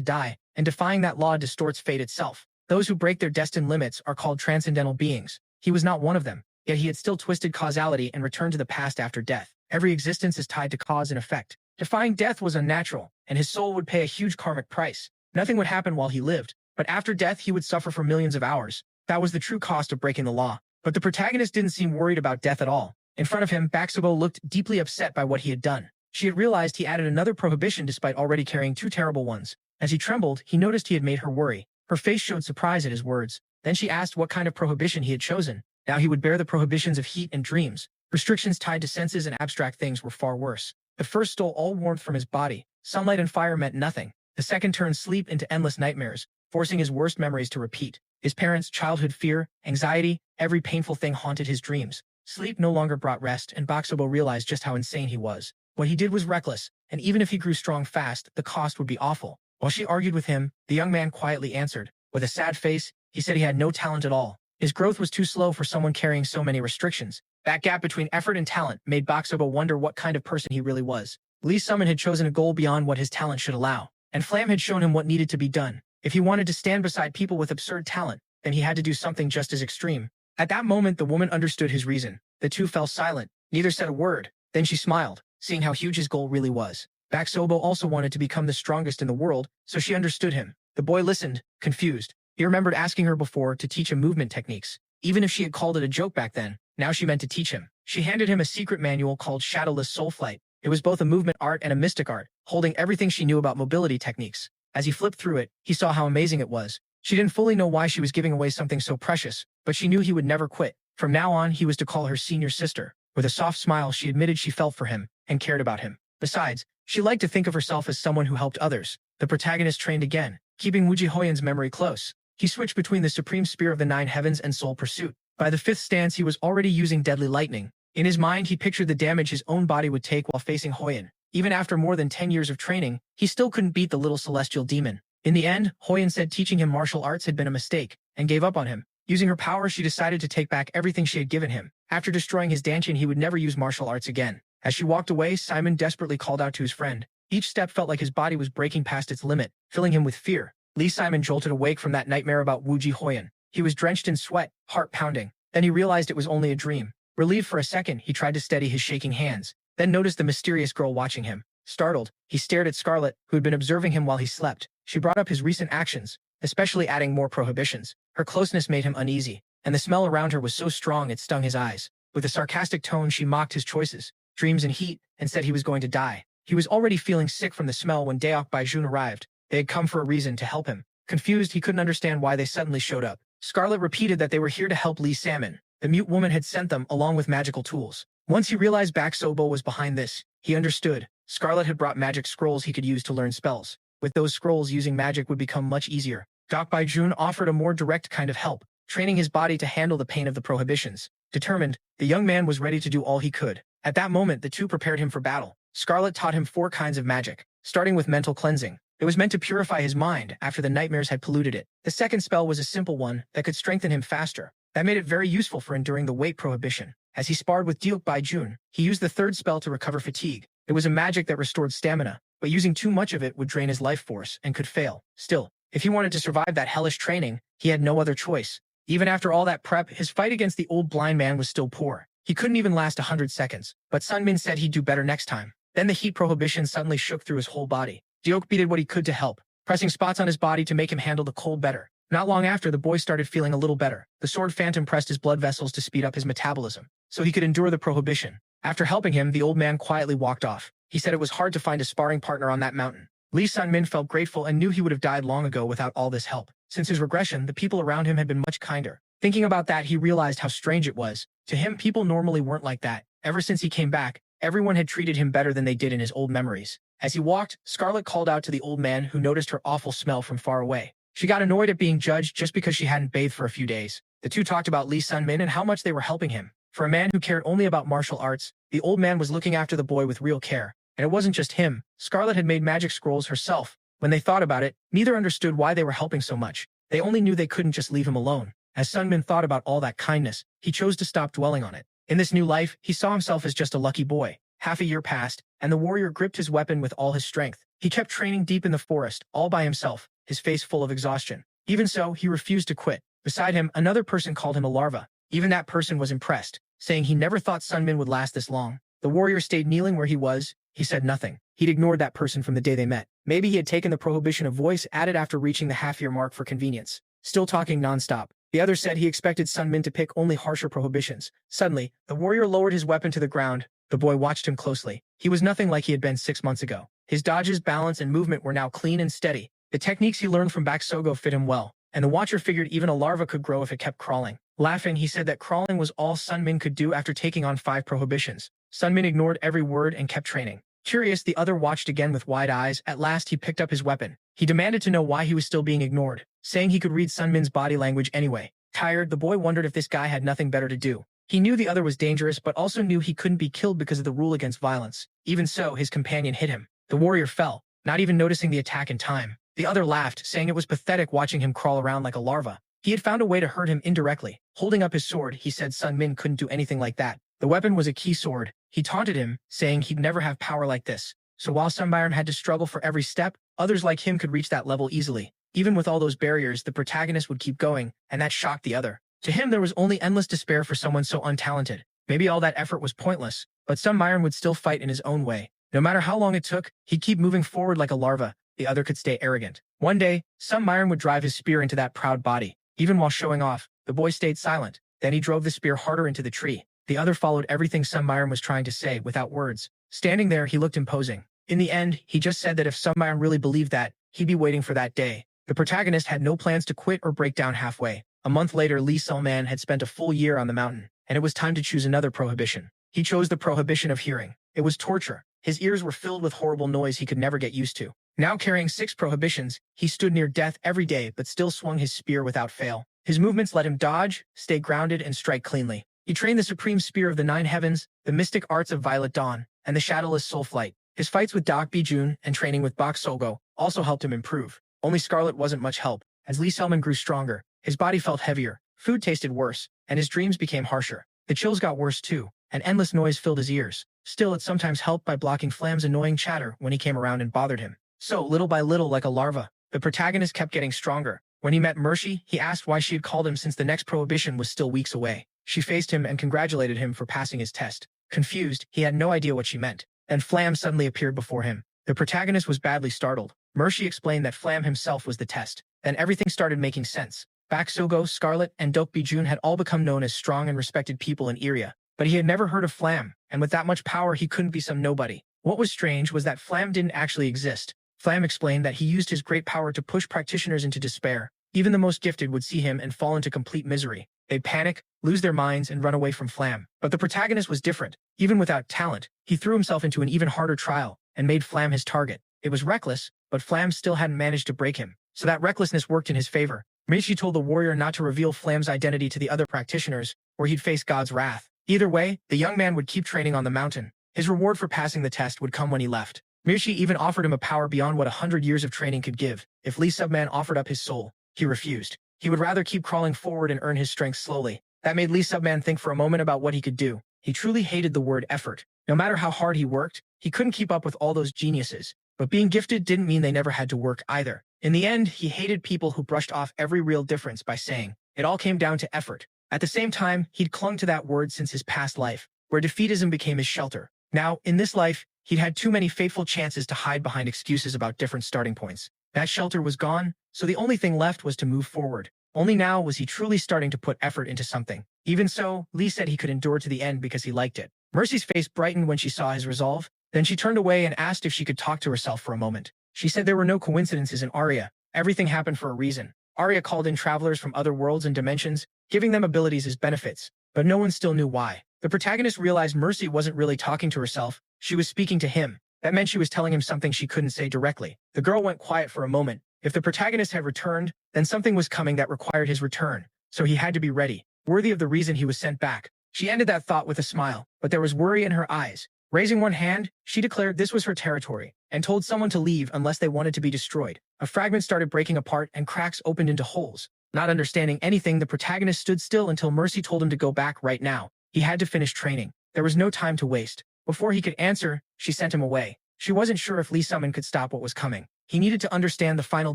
die, and defying that law distorts fate itself. Those who break their destined limits are called transcendental beings. He was not one of them, yet he had still twisted causality and returned to the past after death. Every existence is tied to cause and effect. Defying death was unnatural, and his soul would pay a huge karmic price. Nothing would happen while he lived, but after death he would suffer for millions of hours. That was the true cost of breaking the law. But the protagonist didn't seem worried about death at all. In front of him, Baksogo looked deeply upset by what he had done. She had realized he added another prohibition despite already carrying 2 terrible ones. As he trembled, he noticed he had made her worry. Her face showed surprise at his words. Then she asked what kind of prohibition he had chosen. Now he would bear the prohibitions of heat and dreams. Restrictions tied to senses and abstract things were far worse. The first stole all warmth from his body. Sunlight and fire meant nothing. The second turned sleep into endless nightmares, forcing his worst memories to repeat. His parents' childhood fear, anxiety, every painful thing haunted his dreams. Sleep no longer brought rest, and Baksobo realized just how insane he was. What he did was reckless, and even if he grew strong fast, the cost would be awful. While she argued with him, the young man quietly answered. With a sad face, he said he had no talent at all. His growth was too slow for someone carrying so many restrictions. That gap between effort and talent made Baksobo wonder what kind of person he really was. Lee Summon had chosen a goal beyond what his talent should allow, and Flam had shown him what needed to be done. If he wanted to stand beside people with absurd talent, then he had to do something just as extreme. At that moment, the woman understood his reason. The two fell silent. Neither said a word. Then she smiled, seeing how huge his goal really was. Baksobo also wanted to become the strongest in the world, so she understood him. The boy listened, confused. He remembered asking her before to teach him movement techniques. Even if she had called it a joke back then, now she meant to teach him. She handed him a secret manual called Shadowless Soul Flight. It was both a movement art and a mystic art, holding everything she knew about mobility techniques. As he flipped through it, he saw how amazing it was. She didn't fully know why she was giving away something so precious, but she knew he would never quit. From now on, he was to call her senior sister. With a soft smile, she admitted she felt for him and cared about him. Besides, she liked to think of herself as someone who helped others. The protagonist trained again, keeping Wuji Hoyin's memory close. He switched between the supreme spear of the 9 heavens and soul pursuit. By the 5th stance, he was already using deadly lightning. In his mind, he pictured the damage his own body would take while facing Hoyin. Even after more than 10 years of training, he still couldn't beat the little celestial demon. In the end, Hoyin said teaching him martial arts had been a mistake, and gave up on him. Using her power, she decided to take back everything she had given him. After destroying his Danchin, he would never use martial arts again. As she walked away, Simon desperately called out to his friend. Each step felt like his body was breaking past its limit, filling him with fear. Lee Simon jolted awake from that nightmare about Wuji Hoyin. He was drenched in sweat, heart pounding. Then he realized it was only a dream. Relieved for a second, he tried to steady his shaking hands, then noticed the mysterious girl watching him. Startled, he stared at Scarlet, who had been observing him while he slept. She brought up his recent actions, especially adding more prohibitions. Her closeness made him uneasy, and the smell around her was so strong it stung his eyes. With a sarcastic tone, she mocked his choices, dreams and heat, and said he was going to die. He was already feeling sick from the smell when Daok Baijun arrived. They had come for a reason to help him. Confused, he couldn't understand why they suddenly showed up. Scarlet repeated that they were here to help Lee Salmon. The mute woman had sent them along with magical tools. Once he realized Bak Sobo was behind this, he understood. Scarlet had brought magic scrolls he could use to learn spells. With those scrolls, using magic would become much easier. Dok Baijun offered a more direct kind of help, training his body to handle the pain of the prohibitions. Determined, the young man was ready to do all he could. At that moment, the two prepared him for battle. Scarlet taught him 4 kinds of magic, starting with mental cleansing. It was meant to purify his mind after the nightmares had polluted it. The second spell was a simple one that could strengthen him faster. That made it very useful for enduring the weight prohibition. As he sparred with Dok Baijun, he used the third spell to recover fatigue. It was a magic that restored stamina, but using too much of it would drain his life force and could fail. Still, if he wanted to survive that hellish training, he had no other choice. Even after all that prep, his fight against the old blind man was still poor. He couldn't even last 100 seconds, but Sun Min said he'd do better next time. Then the heat prohibition suddenly shook through his whole body. Dok did what he could to help, pressing spots on his body to make him handle the cold better. Not long after, the boy started feeling a little better. The sword phantom pressed his blood vessels to speed up his metabolism, so he could endure the prohibition. After helping him, the old man quietly walked off. He said it was hard to find a sparring partner on that mountain. Lee Sun Min felt grateful and knew he would have died long ago without all this help. Since his regression, the people around him had been much kinder. Thinking about that, he realized how strange it was. To him, people normally weren't like that. Ever since he came back, everyone had treated him better than they did in his old memories. As he walked, Scarlet called out to the old man, who noticed her awful smell from far away. She got annoyed at being judged just because she hadn't bathed for a few days. The two talked about Lee Sun Min and how much they were helping him. For a man who cared only about martial arts, the old man was looking after the boy with real care. And it wasn't just him. Scarlet had made magic scrolls herself. When they thought about it, neither understood why they were helping so much. They only knew they couldn't just leave him alone. As Sun Min thought about all that kindness, he chose to stop dwelling on it. In this new life, he saw himself as just a lucky boy. Half a year passed, and the warrior gripped his weapon with all his strength. He kept training deep in the forest, all by himself, his face full of exhaustion. Even so, he refused to quit. Beside him, another person called him a larva. Even that person was impressed, saying he never thought Sun Min would last this long. The warrior stayed kneeling where he was. He said nothing. He'd ignored that person from the day they met. Maybe he had taken the prohibition of voice added after reaching the half-year mark for convenience. Still talking nonstop. The other said he expected Sun Min to pick only harsher prohibitions. Suddenly, the warrior lowered his weapon to the ground. The boy watched him closely. He was nothing like he had been 6 months ago. His dodges, balance, and movement were now clean and steady. The techniques he learned from Bak Sogo fit him well, and the watcher figured even a larva could grow if it kept crawling. Laughing, he said that crawling was all Sun Min could do after taking on 5 prohibitions. Sun Min ignored every word and kept training. Curious, the other watched again with wide eyes. At last, he picked up his weapon. He demanded to know why he was still being ignored, saying he could read Sun Min's body language anyway. Tired, the boy wondered if this guy had nothing better to do. He knew the other was dangerous, but also knew he couldn't be killed because of the rule against violence. Even so, his companion hit him. The warrior fell, not even noticing the attack in time. The other laughed, saying it was pathetic watching him crawl around like a larva. He had found a way to hurt him indirectly. Holding up his sword, he said Sun Min couldn't do anything like that. The weapon was a key sword. He taunted him, saying he'd never have power like this. So while Sun Byron had to struggle for every step, others like him could reach that level easily. Even with all those barriers, the protagonist would keep going, and that shocked the other. To him, there was only endless despair for someone so untalented. Maybe all that effort was pointless, but Sun Byron would still fight in his own way. No matter how long it took, he'd keep moving forward like a larva. The other could stay arrogant. One day, Sun Byron would drive his spear into that proud body. Even while showing off, the boy stayed silent. Then he drove the spear harder into the tree. The other followed everything Sun Byron was trying to say without words. Standing there, he looked imposing. In the end, he just said that if Sun Byron really believed that, he'd be waiting for that day. The protagonist had no plans to quit or break down halfway. A month later, Lee Salman had spent a full year on the mountain, and it was time to choose another prohibition. He chose the prohibition of hearing. It was torture. His ears were filled with horrible noise he could never get used to. Now carrying 6 prohibitions, he stood near death every day but still swung his spear without fail. His movements let him dodge, stay grounded, and strike cleanly. He trained the supreme spear of the 9 heavens, the mystic arts of Violet Dawn, and the shadowless soul flight. His fights with Dok Bijun and training with Bak Sogo also helped him improve. Only Scarlet wasn't much help. As Lee Selman grew stronger, his body felt heavier, food tasted worse, and his dreams became harsher. The chills got worse too, and endless noise filled his ears. Still, it sometimes helped by blocking Flam's annoying chatter when he came around and bothered him. So, little by little, like a larva, the protagonist kept getting stronger. When he met Mercy, he asked why she had called him since the next prohibition was still weeks away. She faced him and congratulated him for passing his test. Confused, he had no idea what she meant. Then Flam suddenly appeared before him. The protagonist was badly startled. Mercy explained that Flam himself was the test. Then everything started making sense. Bak Sogo, Scarlet, and Dok Bijun had all become known as strong and respected people in Iria. But he had never heard of Flam, and with that much power he couldn't be some nobody. What was strange was that Flam didn't actually exist. Flam explained that he used his great power to push practitioners into despair. Even the most gifted would see him and fall into complete misery. They'd panic, lose their minds, and run away from Flam. But the protagonist was different. Even without talent, he threw himself into an even harder trial and made Flam his target. It was reckless, but Flam still hadn't managed to break him, so that recklessness worked in his favor. Meishi told the warrior not to reveal Flam's identity to the other practitioners, or he'd face God's wrath. Either way, the young man would keep training on the mountain. His reward for passing the test would come when he left. Meishi even offered him a power beyond what 100 years of training could give. If Lee Subman offered up his soul, he refused. He would rather keep crawling forward and earn his strength slowly. That made Lee Subman think for a moment about what he could do. He truly hated the word effort. No matter how hard he worked, he couldn't keep up with all those geniuses. But being gifted didn't mean they never had to work either. In the end, he hated people who brushed off every real difference by saying, it all came down to effort. At the same time, he'd clung to that word since his past life, where defeatism became his shelter. Now, in this life, he'd had too many fateful chances to hide behind excuses about different starting points. That shelter was gone, so the only thing left was to move forward. Only now was he truly starting to put effort into something. Even so, Lee said he could endure to the end because he liked it. Mercy's face brightened when she saw his resolve. Then she turned away and asked if she could talk to herself for a moment. She said there were no coincidences in Arya. Everything happened for a reason. Arya called in travelers from other worlds and dimensions, giving them abilities as benefits, but no one still knew why. The protagonist realized Mercy wasn't really talking to herself, she was speaking to him. That meant she was telling him something she couldn't say directly. The girl went quiet for a moment. If the protagonist had returned, then something was coming that required his return, so he had to be ready, worthy of the reason he was sent back. She ended that thought with a smile, but there was worry in her eyes. Raising one hand, she declared this was her territory, and told someone to leave unless they wanted to be destroyed. A fragment started breaking apart and cracks opened into holes. Not understanding anything, the protagonist stood still until Mercy told him to go back right now. He had to finish training. There was no time to waste. Before he could answer, she sent him away. She wasn't sure if Lee Summon could stop what was coming. He needed to understand the final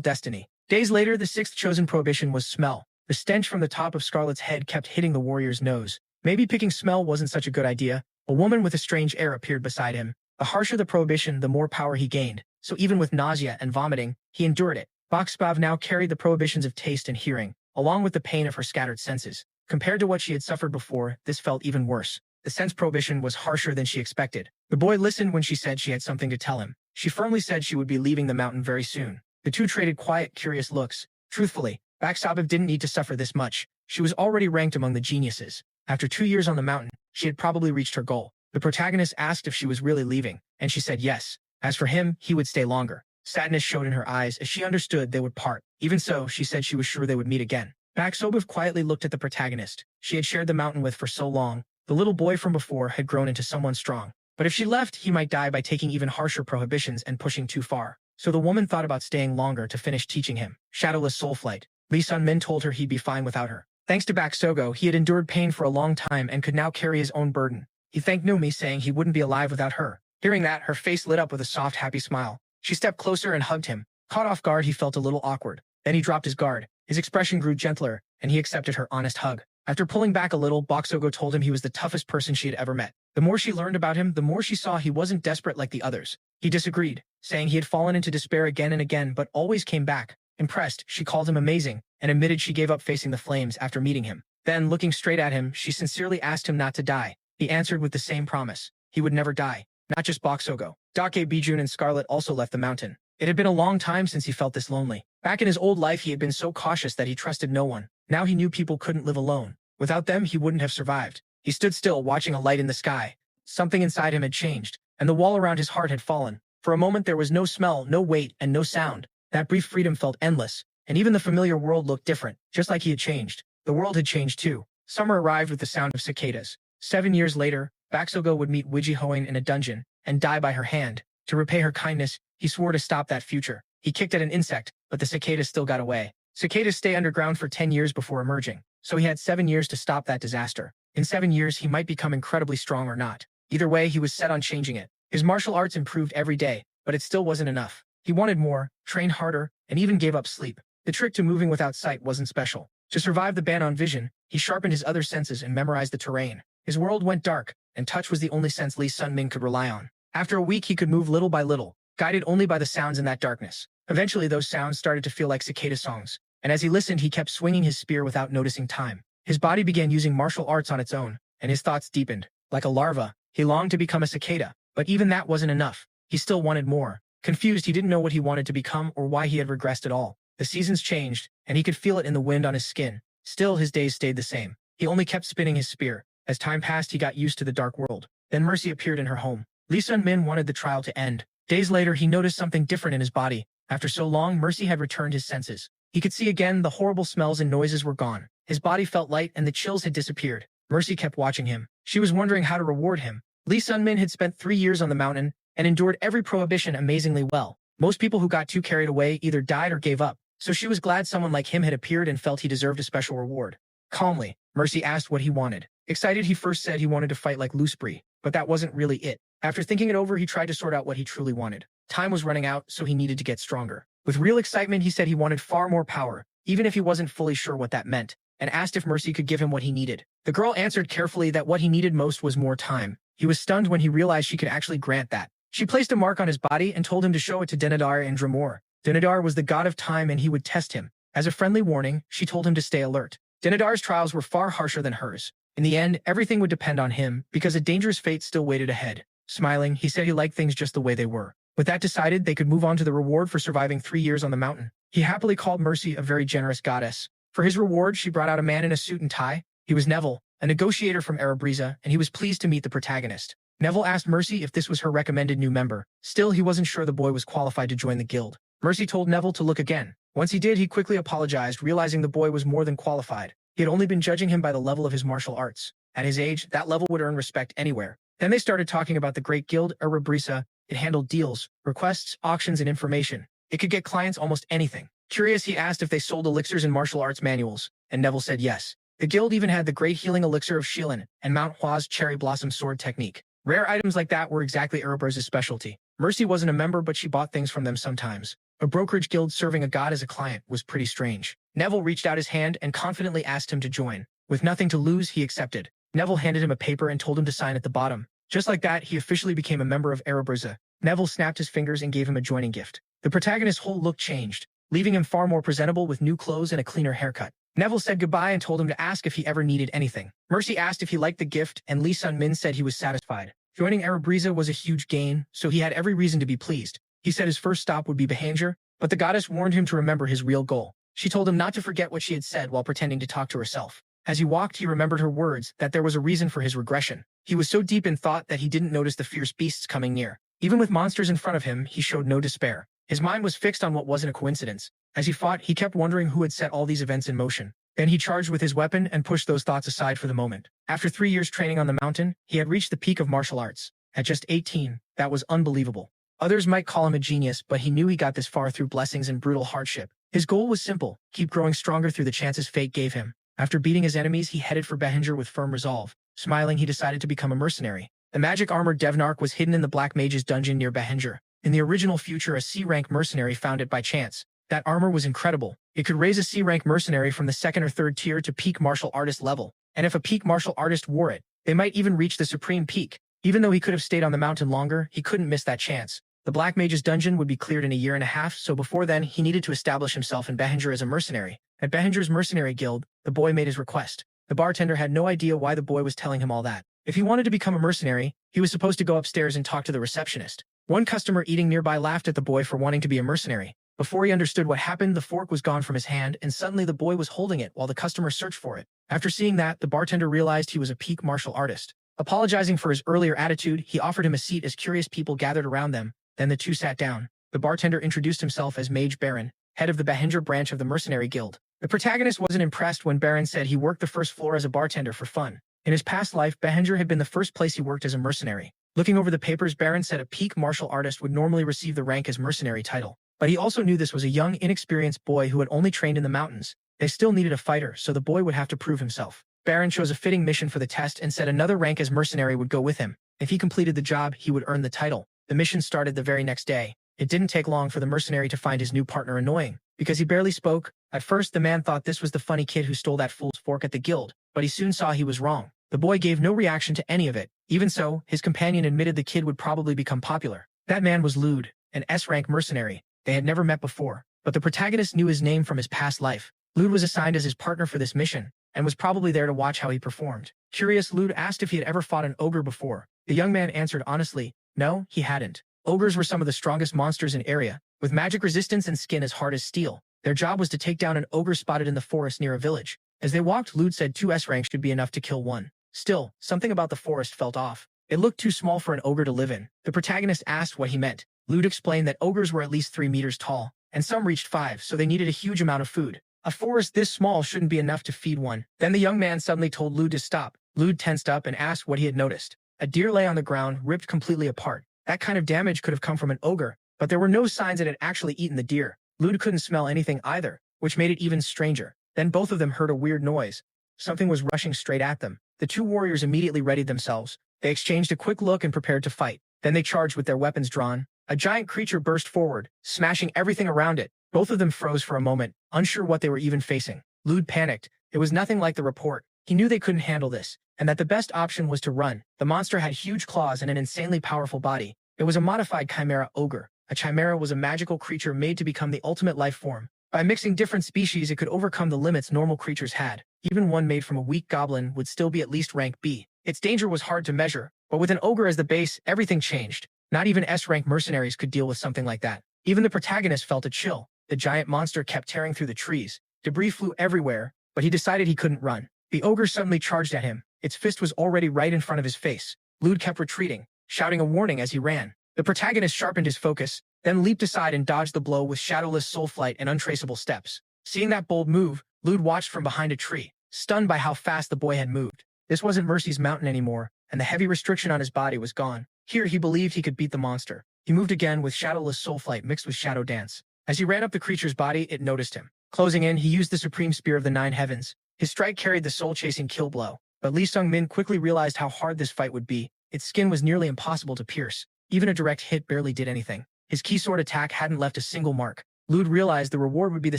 destiny. Days later, the sixth chosen prohibition was smell. The stench from the top of Scarlet's head kept hitting the warrior's nose. Maybe picking smell wasn't such a good idea. A woman with a strange air appeared beside him. The harsher the prohibition, the more power he gained. So even with nausea and vomiting, he endured it. Boxbav now carried the prohibitions of taste and hearing, along with the pain of her scattered senses. Compared to what she had suffered before, this felt even worse. The sense prohibition was harsher than she expected. The boy listened when she said she had something to tell him. She firmly said she would be leaving the mountain very soon. The two traded quiet, curious looks. Truthfully, Baksabev didn't need to suffer this much. She was already ranked among the geniuses. After 2 years on the mountain, she had probably reached her goal. The protagonist asked if she was really leaving, and she said yes. As for him, he would stay longer. Sadness showed in her eyes as she understood they would part. Even so, she said she was sure they would meet again. Baksabev quietly looked at the protagonist. She had shared the mountain with for so long. The little boy from before had grown into someone strong. But if she left, he might die by taking even harsher prohibitions and pushing too far. So the woman thought about staying longer to finish teaching him. Shadowless soul flight. Lee Sun-min told her he'd be fine without her. Thanks to Baksogo, he had endured pain for a long time and could now carry his own burden. He thanked Numi, saying he wouldn't be alive without her. Hearing that, her face lit up with a soft, happy smile. She stepped closer and hugged him. Caught off guard, he felt a little awkward. Then he dropped his guard. His expression grew gentler, and he accepted her honest hug. After pulling back a little, Baksogo told him he was the toughest person she had ever met. The more she learned about him, the more she saw he wasn't desperate like the others. He disagreed, saying he had fallen into despair again and again but always came back. Impressed, she called him amazing, and admitted she gave up facing the flames after meeting him. Then, looking straight at him, she sincerely asked him not to die. He answered with the same promise. He would never die. Not just Baksogo. Dake, Bijun, and Scarlet also left the mountain. It had been a long time since he felt this lonely. Back in his old life, he had been so cautious that he trusted no one. Now he knew people couldn't live alone. Without them, he wouldn't have survived. He stood still, watching a light in the sky. Something inside him had changed, and the wall around his heart had fallen. For a moment, there was no smell, no weight, and no sound. That brief freedom felt endless, and even the familiar world looked different, just like he had changed. The world had changed too. Summer arrived with the sound of cicadas. 7 years later, Baksogo would meet Wijihoin in a dungeon and die by her hand. To repay her kindness, he swore to stop that future. He kicked at an insect, but the cicadas still got away. Cicadas stay underground for 10 years before emerging, so he had 7 years to stop that disaster. In 7 years, he might become incredibly strong or not. Either way, he was set on changing it. His martial arts improved every day, but it still wasn't enough. He wanted more, trained harder, and even gave up sleep. The trick to moving without sight wasn't special. To survive the ban on vision, he sharpened his other senses and memorized the terrain. His world went dark, and touch was the only sense Lee Sun-min could rely on. After a week, he could move little by little, guided only by the sounds in that darkness. Eventually, those sounds started to feel like cicada songs, and as he listened, he kept swinging his spear without noticing time. His body began using martial arts on its own, and his thoughts deepened. Like a larva, he longed to become a cicada, but even that wasn't enough. He still wanted more. Confused, he didn't know what he wanted to become or why he had regressed at all. The seasons changed, and he could feel it in the wind on his skin. Still, his days stayed the same. He only kept spinning his spear. As time passed, he got used to the dark world. Then Mercy appeared in her home. Lee Sun-min wanted the trial to end. Days later, he noticed something different in his body. After so long, Mercy had returned his senses. He could see again, the horrible smells and noises were gone. His body felt light and the chills had disappeared. Mercy kept watching him. She was wondering how to reward him. Lee Sun-min had spent 3 years on the mountain and endured every prohibition amazingly well. Most people who got too carried away either died or gave up, so she was glad someone like him had appeared and felt he deserved a special reward. Calmly, Mercy asked what he wanted. Excited, he first said he wanted to fight like Loosebry, but that wasn't really it. After thinking it over, he tried to sort out what he truly wanted. Time was running out, so he needed to get stronger. With real excitement, he said he wanted far more power, even if he wasn't fully sure what that meant, and asked if Mercy could give him what he needed. The girl answered carefully that what he needed most was more time. He was stunned when he realized she could actually grant that. She placed a mark on his body and told him to show it to Denadar and Dramor. Denadar was the god of time and he would test him. As a friendly warning, she told him to stay alert. Denadar's trials were far harsher than hers. In the end, everything would depend on him, because a dangerous fate still waited ahead. Smiling, he said he liked things just the way they were. With that decided, they could move on to the reward for surviving 3 years on the mountain. He happily called Mercy a very generous goddess. For his reward, she brought out a man in a suit and tie. He was Neville, a negotiator from Erebreza, and he was pleased to meet the protagonist. Neville asked Mercy if this was her recommended new member. Still, he wasn't sure the boy was qualified to join the guild. Mercy told Neville to look again. Once he did, he quickly apologized, realizing the boy was more than qualified. He had only been judging him by the level of his martial arts. At his age, that level would earn respect anywhere. Then they started talking about the great guild, Erebreza. It handled deals, requests, auctions, and information. It could get clients almost anything. Curious, he asked if they sold elixirs and martial arts manuals, and Neville said yes. The guild even had the great healing elixir of Shilin and Manhwa's cherry blossom sword technique. Rare items like that were exactly Erebreza's specialty. Mercy wasn't a member, but she bought things from them sometimes. A brokerage guild serving a god as a client was pretty strange. Neville reached out his hand and confidently asked him to join. With nothing to lose, he accepted. Neville handed him a paper and told him to sign at the bottom. Just like that, he officially became a member of Erebreza. Neville snapped his fingers and gave him a joining gift. The protagonist's whole look changed, leaving him far more presentable with new clothes and a cleaner haircut. Neville said goodbye and told him to ask if he ever needed anything. Mercy asked if he liked the gift, and Lee Sun-min said he was satisfied. Joining Erebreza was a huge gain, so he had every reason to be pleased. He said his first stop would be Behanger, but the goddess warned him to remember his real goal. She told him not to forget what she had said while pretending to talk to herself. As he walked, he remembered her words, that there was a reason for his regression. He was so deep in thought that he didn't notice the fierce beasts coming near. Even with monsters in front of him, he showed no despair. His mind was fixed on what wasn't a coincidence. As he fought, he kept wondering who had set all these events in motion. Then he charged with his weapon and pushed those thoughts aside for the moment. After 3 years training on the mountain, he had reached the peak of martial arts. At just 18, that was unbelievable. Others might call him a genius, but he knew he got this far through blessings and brutal hardship. His goal was simple: keep growing stronger through the chances fate gave him. After beating his enemies, he headed for Behanger with firm resolve. Smiling, he decided to become a mercenary. The magic-armored Devnark was hidden in the Black Mage's dungeon near Behanger. In the original future, a C-rank mercenary found it by chance. That armor was incredible. It could raise a C-rank mercenary from the 2nd or 3rd tier to peak martial artist level. And if a peak martial artist wore it, they might even reach the supreme peak. Even though he could have stayed on the mountain longer, he couldn't miss that chance. The Black Mage's dungeon would be cleared in a year and a half, so before then, he needed to establish himself in Behanger as a mercenary. At Behanger's mercenary guild, the boy made his request. The bartender had no idea why the boy was telling him all that. If he wanted to become a mercenary, he was supposed to go upstairs and talk to the receptionist. One customer eating nearby laughed at the boy for wanting to be a mercenary. Before he understood what happened, the fork was gone from his hand, and suddenly the boy was holding it while the customer searched for it. After seeing that, the bartender realized he was a peak martial artist. Apologizing for his earlier attitude, he offered him a seat as curious people gathered around them. Then the two sat down. The bartender introduced himself as Mage Baron, head of the Behanger branch of the Mercenary Guild. The protagonist wasn't impressed when Baron said he worked the first floor as a bartender for fun. In his past life, Behanger had been the first place he worked as a mercenary. Looking over the papers, Baron said a peak martial artist would normally receive the rank as mercenary title. But he also knew this was a young, inexperienced boy who had only trained in the mountains. They still needed a fighter, so the boy would have to prove himself. Baron chose a fitting mission for the test and said another rank as mercenary would go with him. If he completed the job, he would earn the title. The mission started the very next day. It didn't take long for the mercenary to find his new partner annoying, because he barely spoke. At first, the man thought this was the funny kid who stole that fool's fork at the guild, but he soon saw he was wrong. The boy gave no reaction to any of it. Even so, his companion admitted the kid would probably become popular. That man was Lude, an S-rank mercenary. They had never met before, but the protagonist knew his name from his past life. Lude was assigned as his partner for this mission, and was probably there to watch how he performed. Curious, Lude asked if he had ever fought an ogre before. The young man answered honestly, no, he hadn't. Ogres were some of the strongest monsters in area, with magic resistance and skin as hard as steel. Their job was to take down an ogre spotted in the forest near a village. As they walked, Lude said 2 S ranks should be enough to kill one. Still, something about the forest felt off. It looked too small for an ogre to live in. The protagonist asked what he meant. Lude explained that ogres were at least 3 meters tall, and some reached 5, so they needed a huge amount of food. A forest this small shouldn't be enough to feed one. Then the young man suddenly told Lude to stop. Lude tensed up and asked what he had noticed. A deer lay on the ground, ripped completely apart. That kind of damage could have come from an ogre, but there were no signs it had actually eaten the deer. Lude couldn't smell anything either, which made it even stranger. Then both of them heard a weird noise. Something was rushing straight at them. The 2 warriors immediately readied themselves. They exchanged a quick look and prepared to fight. Then they charged with their weapons drawn. A giant creature burst forward, smashing everything around it. Both of them froze for a moment, unsure what they were even facing. Lude panicked. It was nothing like the report. He knew they couldn't handle this, and that the best option was to run. The monster had huge claws and an insanely powerful body. It was a modified chimera ogre. A chimera was a magical creature made to become the ultimate life form. By mixing different species, it could overcome the limits normal creatures had. Even one made from a weak goblin would still be at least rank B. Its danger was hard to measure, but with an ogre as the base, everything changed. Not even S-rank mercenaries could deal with something like that. Even the protagonist felt a chill. The giant monster kept tearing through the trees. Debris flew everywhere, but he decided he couldn't run. The ogre suddenly charged at him. Its fist was already right in front of his face. Lude kept retreating, shouting a warning as he ran. The protagonist sharpened his focus, then leaped aside and dodged the blow with shadowless soul flight and untraceable steps. Seeing that bold move, Lude watched from behind a tree, stunned by how fast the boy had moved. This wasn't Mercy's mountain anymore, and the heavy restriction on his body was gone. Here he believed he could beat the monster. He moved again with shadowless soul flight mixed with shadow dance. As he ran up the creature's body, it noticed him. Closing in, he used the supreme spear of the 9 heavens. His strike carried the soul-chasing kill blow, but Lee Sung-min quickly realized how hard this fight would be. Its skin was nearly impossible to pierce. Even a direct hit barely did anything. His key sword attack hadn't left a single mark. Lude realized the reward would be the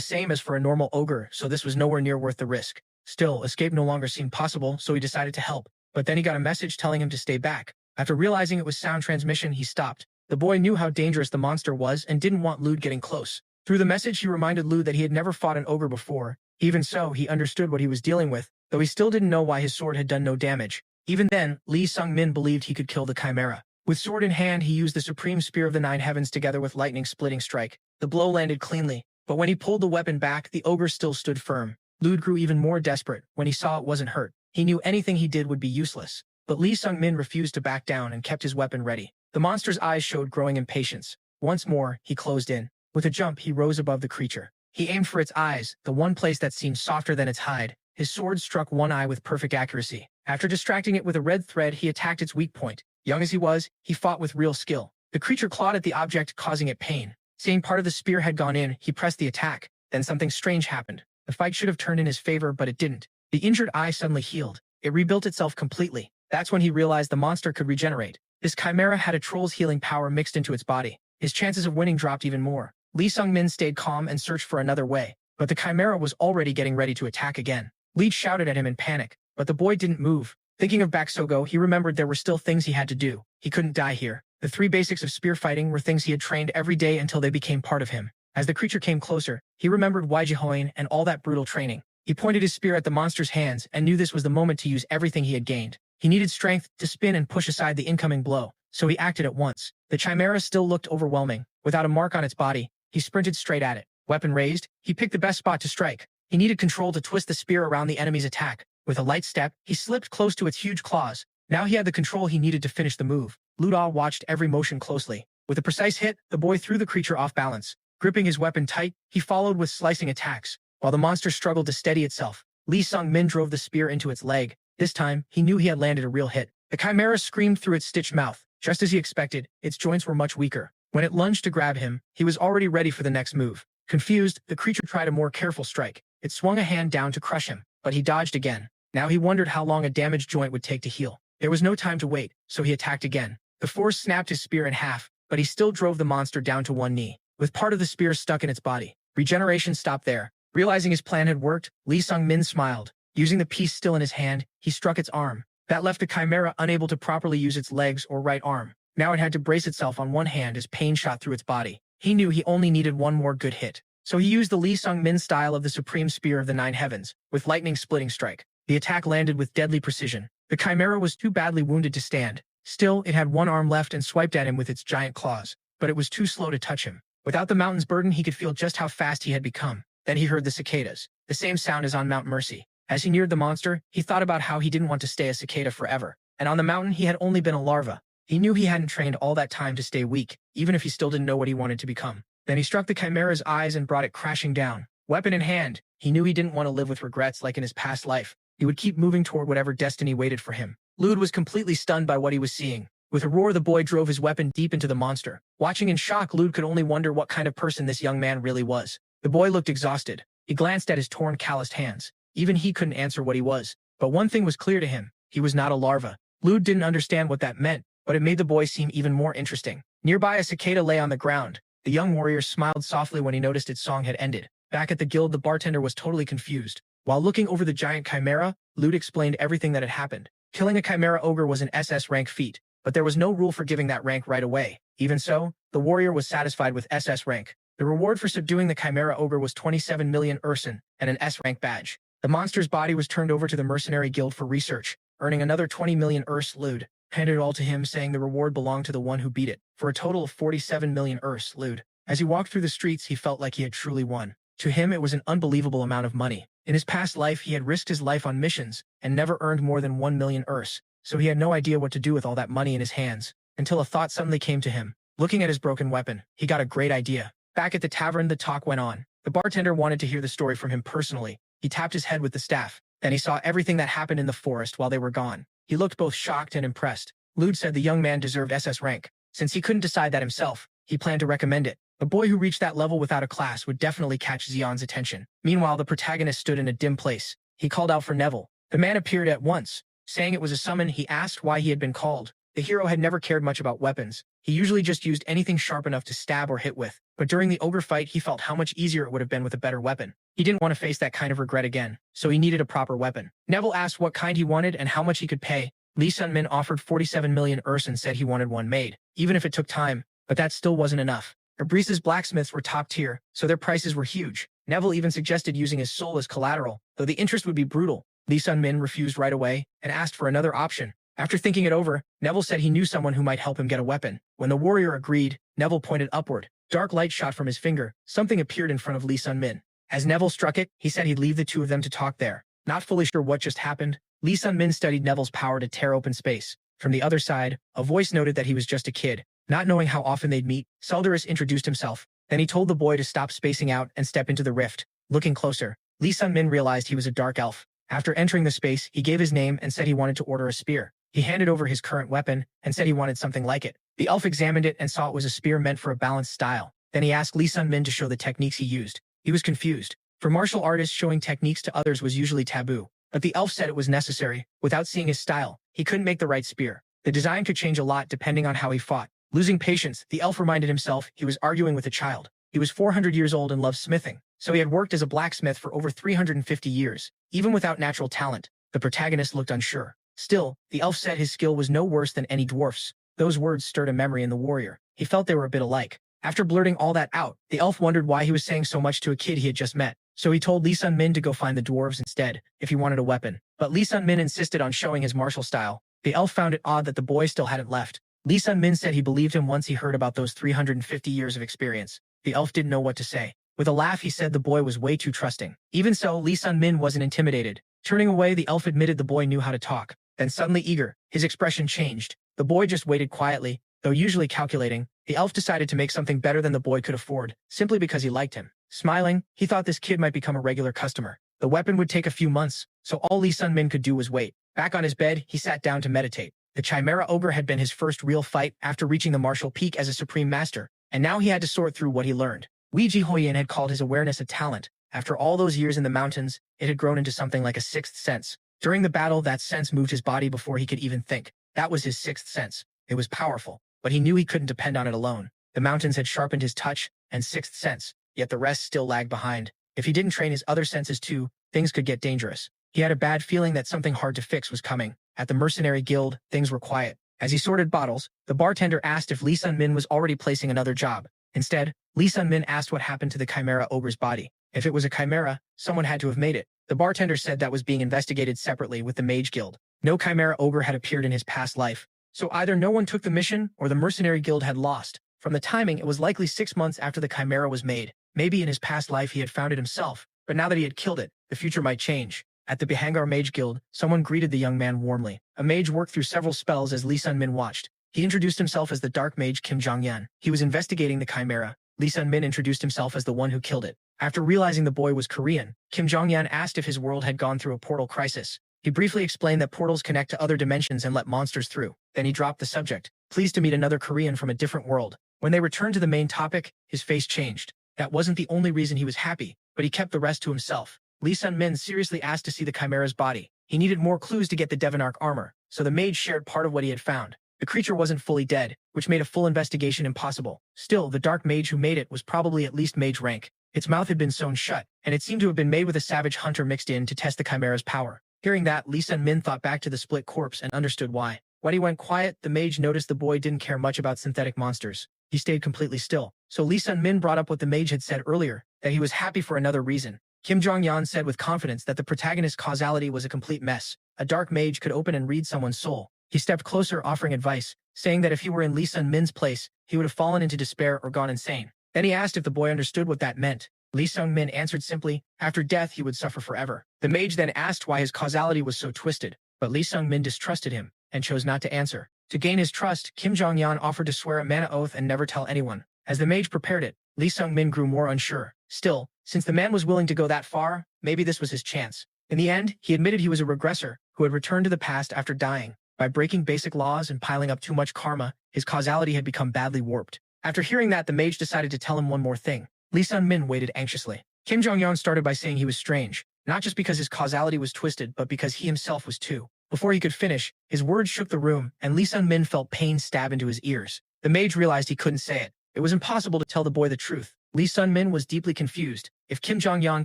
same as for a normal ogre, so this was nowhere near worth the risk. Still, escape no longer seemed possible, so he decided to help. But then he got a message telling him to stay back. After realizing it was sound transmission, he stopped. The boy knew how dangerous the monster was and didn't want Lude getting close. Through the message, he reminded Lude that he had never fought an ogre before. Even so, he understood what he was dealing with, though he still didn't know why his sword had done no damage. Even then, Lee Sung-min believed he could kill the chimera. With sword in hand, he used the supreme spear of the 9 heavens together with lightning-splitting strike. The blow landed cleanly, but when he pulled the weapon back, the ogre still stood firm. Lude grew even more desperate when he saw it wasn't hurt. He knew anything he did would be useless. But Lee Sung-min refused to back down and kept his weapon ready. The monster's eyes showed growing impatience. Once more, he closed in. With a jump, he rose above the creature. He aimed for its eyes, the one place that seemed softer than its hide. His sword struck one eye with perfect accuracy. After distracting it with a red thread, he attacked its weak point. Young as he was, he fought with real skill. The creature clawed at the object, causing it pain. Seeing part of the spear had gone in, he pressed the attack. Then something strange happened. The fight should have turned in his favor, but it didn't. The injured eye suddenly healed. It rebuilt itself completely. That's when he realized the monster could regenerate. This chimera had a troll's healing power mixed into its body. His chances of winning dropped even more. Lee Sung-min stayed calm and searched for another way, but the chimera was already getting ready to attack again. Lee shouted at him in panic, but the boy didn't move. Thinking of Baksogo, he remembered there were still things he had to do. He couldn't die here. The 3 basics of spear fighting were things he had trained every day until they became part of him. As the creature came closer, he remembered Waijihoin and all that brutal training. He pointed his spear at the monster's hands and knew this was the moment to use everything he had gained. He needed strength to spin and push aside the incoming blow, so he acted at once. The chimera still looked overwhelming. Without a mark on its body, he sprinted straight at it. Weapon raised, he picked the best spot to strike. He needed control to twist the spear around the enemy's attack. With a light step, he slipped close to its huge claws. Now he had the control he needed to finish the move. Luda watched every motion closely. With a precise hit, the boy threw the creature off balance. Gripping his weapon tight, he followed with slicing attacks. While the monster struggled to steady itself, Lee Sung-min drove the spear into its leg. This time, he knew he had landed a real hit. The chimera screamed through its stitched mouth. Just as he expected, its joints were much weaker. When it lunged to grab him, he was already ready for the next move. Confused, the creature tried a more careful strike. It swung a hand down to crush him, but he dodged again. Now he wondered how long a damaged joint would take to heal. There was no time to wait, so he attacked again. The force snapped his spear in half, but he still drove the monster down to one knee, with part of the spear stuck in its body. Regeneration stopped there. Realizing his plan had worked, Lee Sung-min smiled. Using the piece still in his hand, he struck its arm. That left the chimera unable to properly use its legs or right arm. Now it had to brace itself on one hand as pain shot through its body. He knew he only needed one more good hit. So he used the Lee Sung-min style of the Supreme Spear of the 9 Heavens, with lightning splitting strike. The attack landed with deadly precision. The chimera was too badly wounded to stand. Still, it had one arm left and swiped at him with its giant claws, but it was too slow to touch him. Without the mountain's burden, he could feel just how fast he had become. Then he heard the cicadas, the same sound as on Mount Mercy. As he neared the monster, he thought about how he didn't want to stay a cicada forever, and on the mountain he had only been a larva. He knew he hadn't trained all that time to stay weak, even if he still didn't know what he wanted to become. Then he struck the chimera's eyes and brought it crashing down. Weapon in hand, he knew he didn't want to live with regrets like in his past life. He would keep moving toward whatever destiny waited for him. Lude was completely stunned by what he was seeing. With a roar, the boy drove his weapon deep into the monster. Watching in shock, Lude could only wonder what kind of person this young man really was. The boy looked exhausted. He glanced at his torn, calloused hands. Even he couldn't answer what he was. But one thing was clear to him. He was not a larva. Lude didn't understand what that meant, but it made the boy seem even more interesting. Nearby, a cicada lay on the ground. The young warrior smiled softly when he noticed its song had ended. Back at the guild, the bartender was totally confused. While looking over the giant chimera, Lude explained everything that had happened. Killing a chimera ogre was an SS rank feat, but there was no rule for giving that rank right away. Even so, the warrior was satisfied with SS rank. The reward for subduing the chimera ogre was 27 million Urson and an S rank badge. The monster's body was turned over to the mercenary guild for research, earning another 20 million Urs. Lude handed it all to him, saying the reward belonged to the one who beat it, for a total of 47 million Urs. Lude. As he walked through the streets, he felt like he had truly won. To him, it was an unbelievable amount of money. In his past life, he had risked his life on missions and never earned more than 1 million Urs, so he had no idea what to do with all that money in his hands, until a thought suddenly came to him. Looking at his broken weapon, he got a great idea. Back at the tavern, the talk went on. The bartender wanted to hear the story from him personally. He tapped his head with the staff. Then he saw everything that happened in the forest while they were gone. He looked both shocked and impressed. Lude said the young man deserved SS rank. Since he couldn't decide that himself, he planned to recommend it. A boy who reached that level without a class would definitely catch Xion's attention. Meanwhile, the protagonist stood in a dim place. He called out for Neville. The man appeared at once. Saying it was a summon, he asked why he had been called. The hero had never cared much about weapons. He usually just used anything sharp enough to stab or hit with. But during the ogre fight, he felt how much easier it would have been with a better weapon. He didn't want to face that kind of regret again, so he needed a proper weapon. Neville asked what kind he wanted and how much he could pay. Lee Sun-min offered 47 million Urs and said he wanted one made, even if it took time, but that still wasn't enough. Abrese's blacksmiths were top tier, so their prices were huge. Neville even suggested using his soul as collateral, though the interest would be brutal. Lee Sun-min refused right away and asked for another option. After thinking it over, Neville said he knew someone who might help him get a weapon. When the warrior agreed, Neville pointed upward. Dark light shot from his finger. Something appeared in front of Lee Sun-min. As Neville struck it, he said he'd leave the two of them to talk there. Not fully sure what just happened, Lee Sun-min studied Neville's power to tear open space. From the other side, a voice noted that he was just a kid. Not knowing how often they'd meet, Selderus introduced himself. Then he told the boy to stop spacing out and step into the rift. Looking closer, Lee Sun-min realized he was a dark elf. After entering the space, he gave his name and said he wanted to order a spear. He handed over his current weapon and said he wanted something like it. The elf examined it and saw it was a spear meant for a balanced style. Then he asked Lee Sun-min to show the techniques he used. He was confused. For martial artists, showing techniques to others was usually taboo. But the elf said it was necessary. Without seeing his style, he couldn't make the right spear. The design could change a lot depending on how he fought. Losing patience, the elf reminded himself he was arguing with a child. He was 400 years old and loved smithing, so he had worked as a blacksmith for over 350 years. Even without natural talent, the protagonist looked unsure. Still, the elf said his skill was no worse than any dwarf's. Those words stirred a memory in the warrior. He felt they were a bit alike. After blurting all that out, the elf wondered why he was saying so much to a kid he had just met. So he told Lee Sun-min to go find the dwarves instead, if he wanted a weapon. But Lee Sun-min insisted on showing his martial style. The elf found it odd that the boy still hadn't left. Lee Sun-min said he believed him once he heard about those 350 years of experience. The elf didn't know what to say. With a laugh, he said the boy was way too trusting. Even so, Lee Sun-min wasn't intimidated. Turning away, the elf admitted the boy knew how to talk. Then suddenly eager, his expression changed. The boy just waited quietly, though usually calculating. The elf decided to make something better than the boy could afford, simply because he liked him. Smiling, he thought this kid might become a regular customer. The weapon would take a few months, so all Lee Sun-min could do was wait. Back on his bed, he sat down to meditate. The Chimera Ogre had been his first real fight after reaching the martial peak as a supreme master, and now he had to sort through what he learned. Wee Jihoyan had called his awareness a talent. After all those years in the mountains, it had grown into something like a sixth sense. During the battle, that sense moved his body before he could even think. That was his sixth sense. It was powerful, but he knew he couldn't depend on it alone. The mountains had sharpened his touch and sixth sense, yet the rest still lagged behind. If he didn't train his other senses too, things could get dangerous. He had a bad feeling that something hard to fix was coming. At the mercenary guild, things were quiet. As he sorted bottles, the bartender asked if Lee Sun-min was already placing another job. Instead, Lee Sun-min asked what happened to the Chimera Ogre's body. If it was a chimera, someone had to have made it. The bartender said that was being investigated separately with the Mage Guild. No Chimera Ogre had appeared in his past life, So either no one took the mission, or the mercenary guild had lost. From the timing, it was likely 6 months after the chimera was made. Maybe in his past life he had found it himself, but now that he had killed it, the future might change. At the Bihangar Mage Guild, someone greeted the young man warmly. A mage worked through several spells as Lee Sun-min watched. He introduced himself as the Dark Mage Kim Jong-yan. He was investigating the chimera. Lee Sun-min introduced himself as the one who killed it. After realizing the boy was Korean, Kim Jong-yan asked if his world had gone through a portal crisis. He briefly explained that portals connect to other dimensions and let monsters through. Then he dropped the subject, pleased to meet another Korean from a different world. When they returned to the main topic, his face changed. That wasn't the only reason he was happy, but he kept the rest to himself. Lee Sun-min seriously asked to see the chimera's body. He needed more clues to get the Devanark armor, so the mage shared part of what he had found. The creature wasn't fully dead, which made a full investigation impossible. Still, the dark mage who made it was probably at least mage rank. Its mouth had been sewn shut, and it seemed to have been made with a savage hunter mixed in to test the chimera's power. Hearing that, Lee Sun-min thought back to the split corpse and understood why. When he went quiet, the mage noticed the boy didn't care much about synthetic monsters. He stayed completely still. So Lee Sun-min brought up what the mage had said earlier, that he was happy for another reason. Kim Jong-yan said with confidence that the protagonist's causality was a complete mess. A dark mage could open and read someone's soul. He stepped closer, offering advice, saying that if he were in Lee Sun-min's place, he would have fallen into despair or gone insane. Then he asked if the boy understood what that meant. Lee Sun-min answered simply, after death he would suffer forever. The mage then asked why his causality was so twisted, but Lee Sun-min distrusted him and chose not to answer. To gain his trust, Kim Jong-yan offered to swear a mana oath and never tell anyone. As the mage prepared it, Lee Sun-min grew more unsure. Still, since the man was willing to go that far, maybe this was his chance. In the end, he admitted he was a regressor who had returned to the past after dying. By breaking basic laws and piling up too much karma, his causality had become badly warped. After hearing that, the mage decided to tell him one more thing. Lee Sun-min waited anxiously. Kim Jong-yan started by saying he was strange, not just because his causality was twisted, but because he himself was too. Before he could finish, his words shook the room, and Lee Sun-min felt pain stab into his ears. The mage realized he couldn't say it. It was impossible to tell the boy the truth. Lee Sun-min was deeply confused. If Kim Jong-yan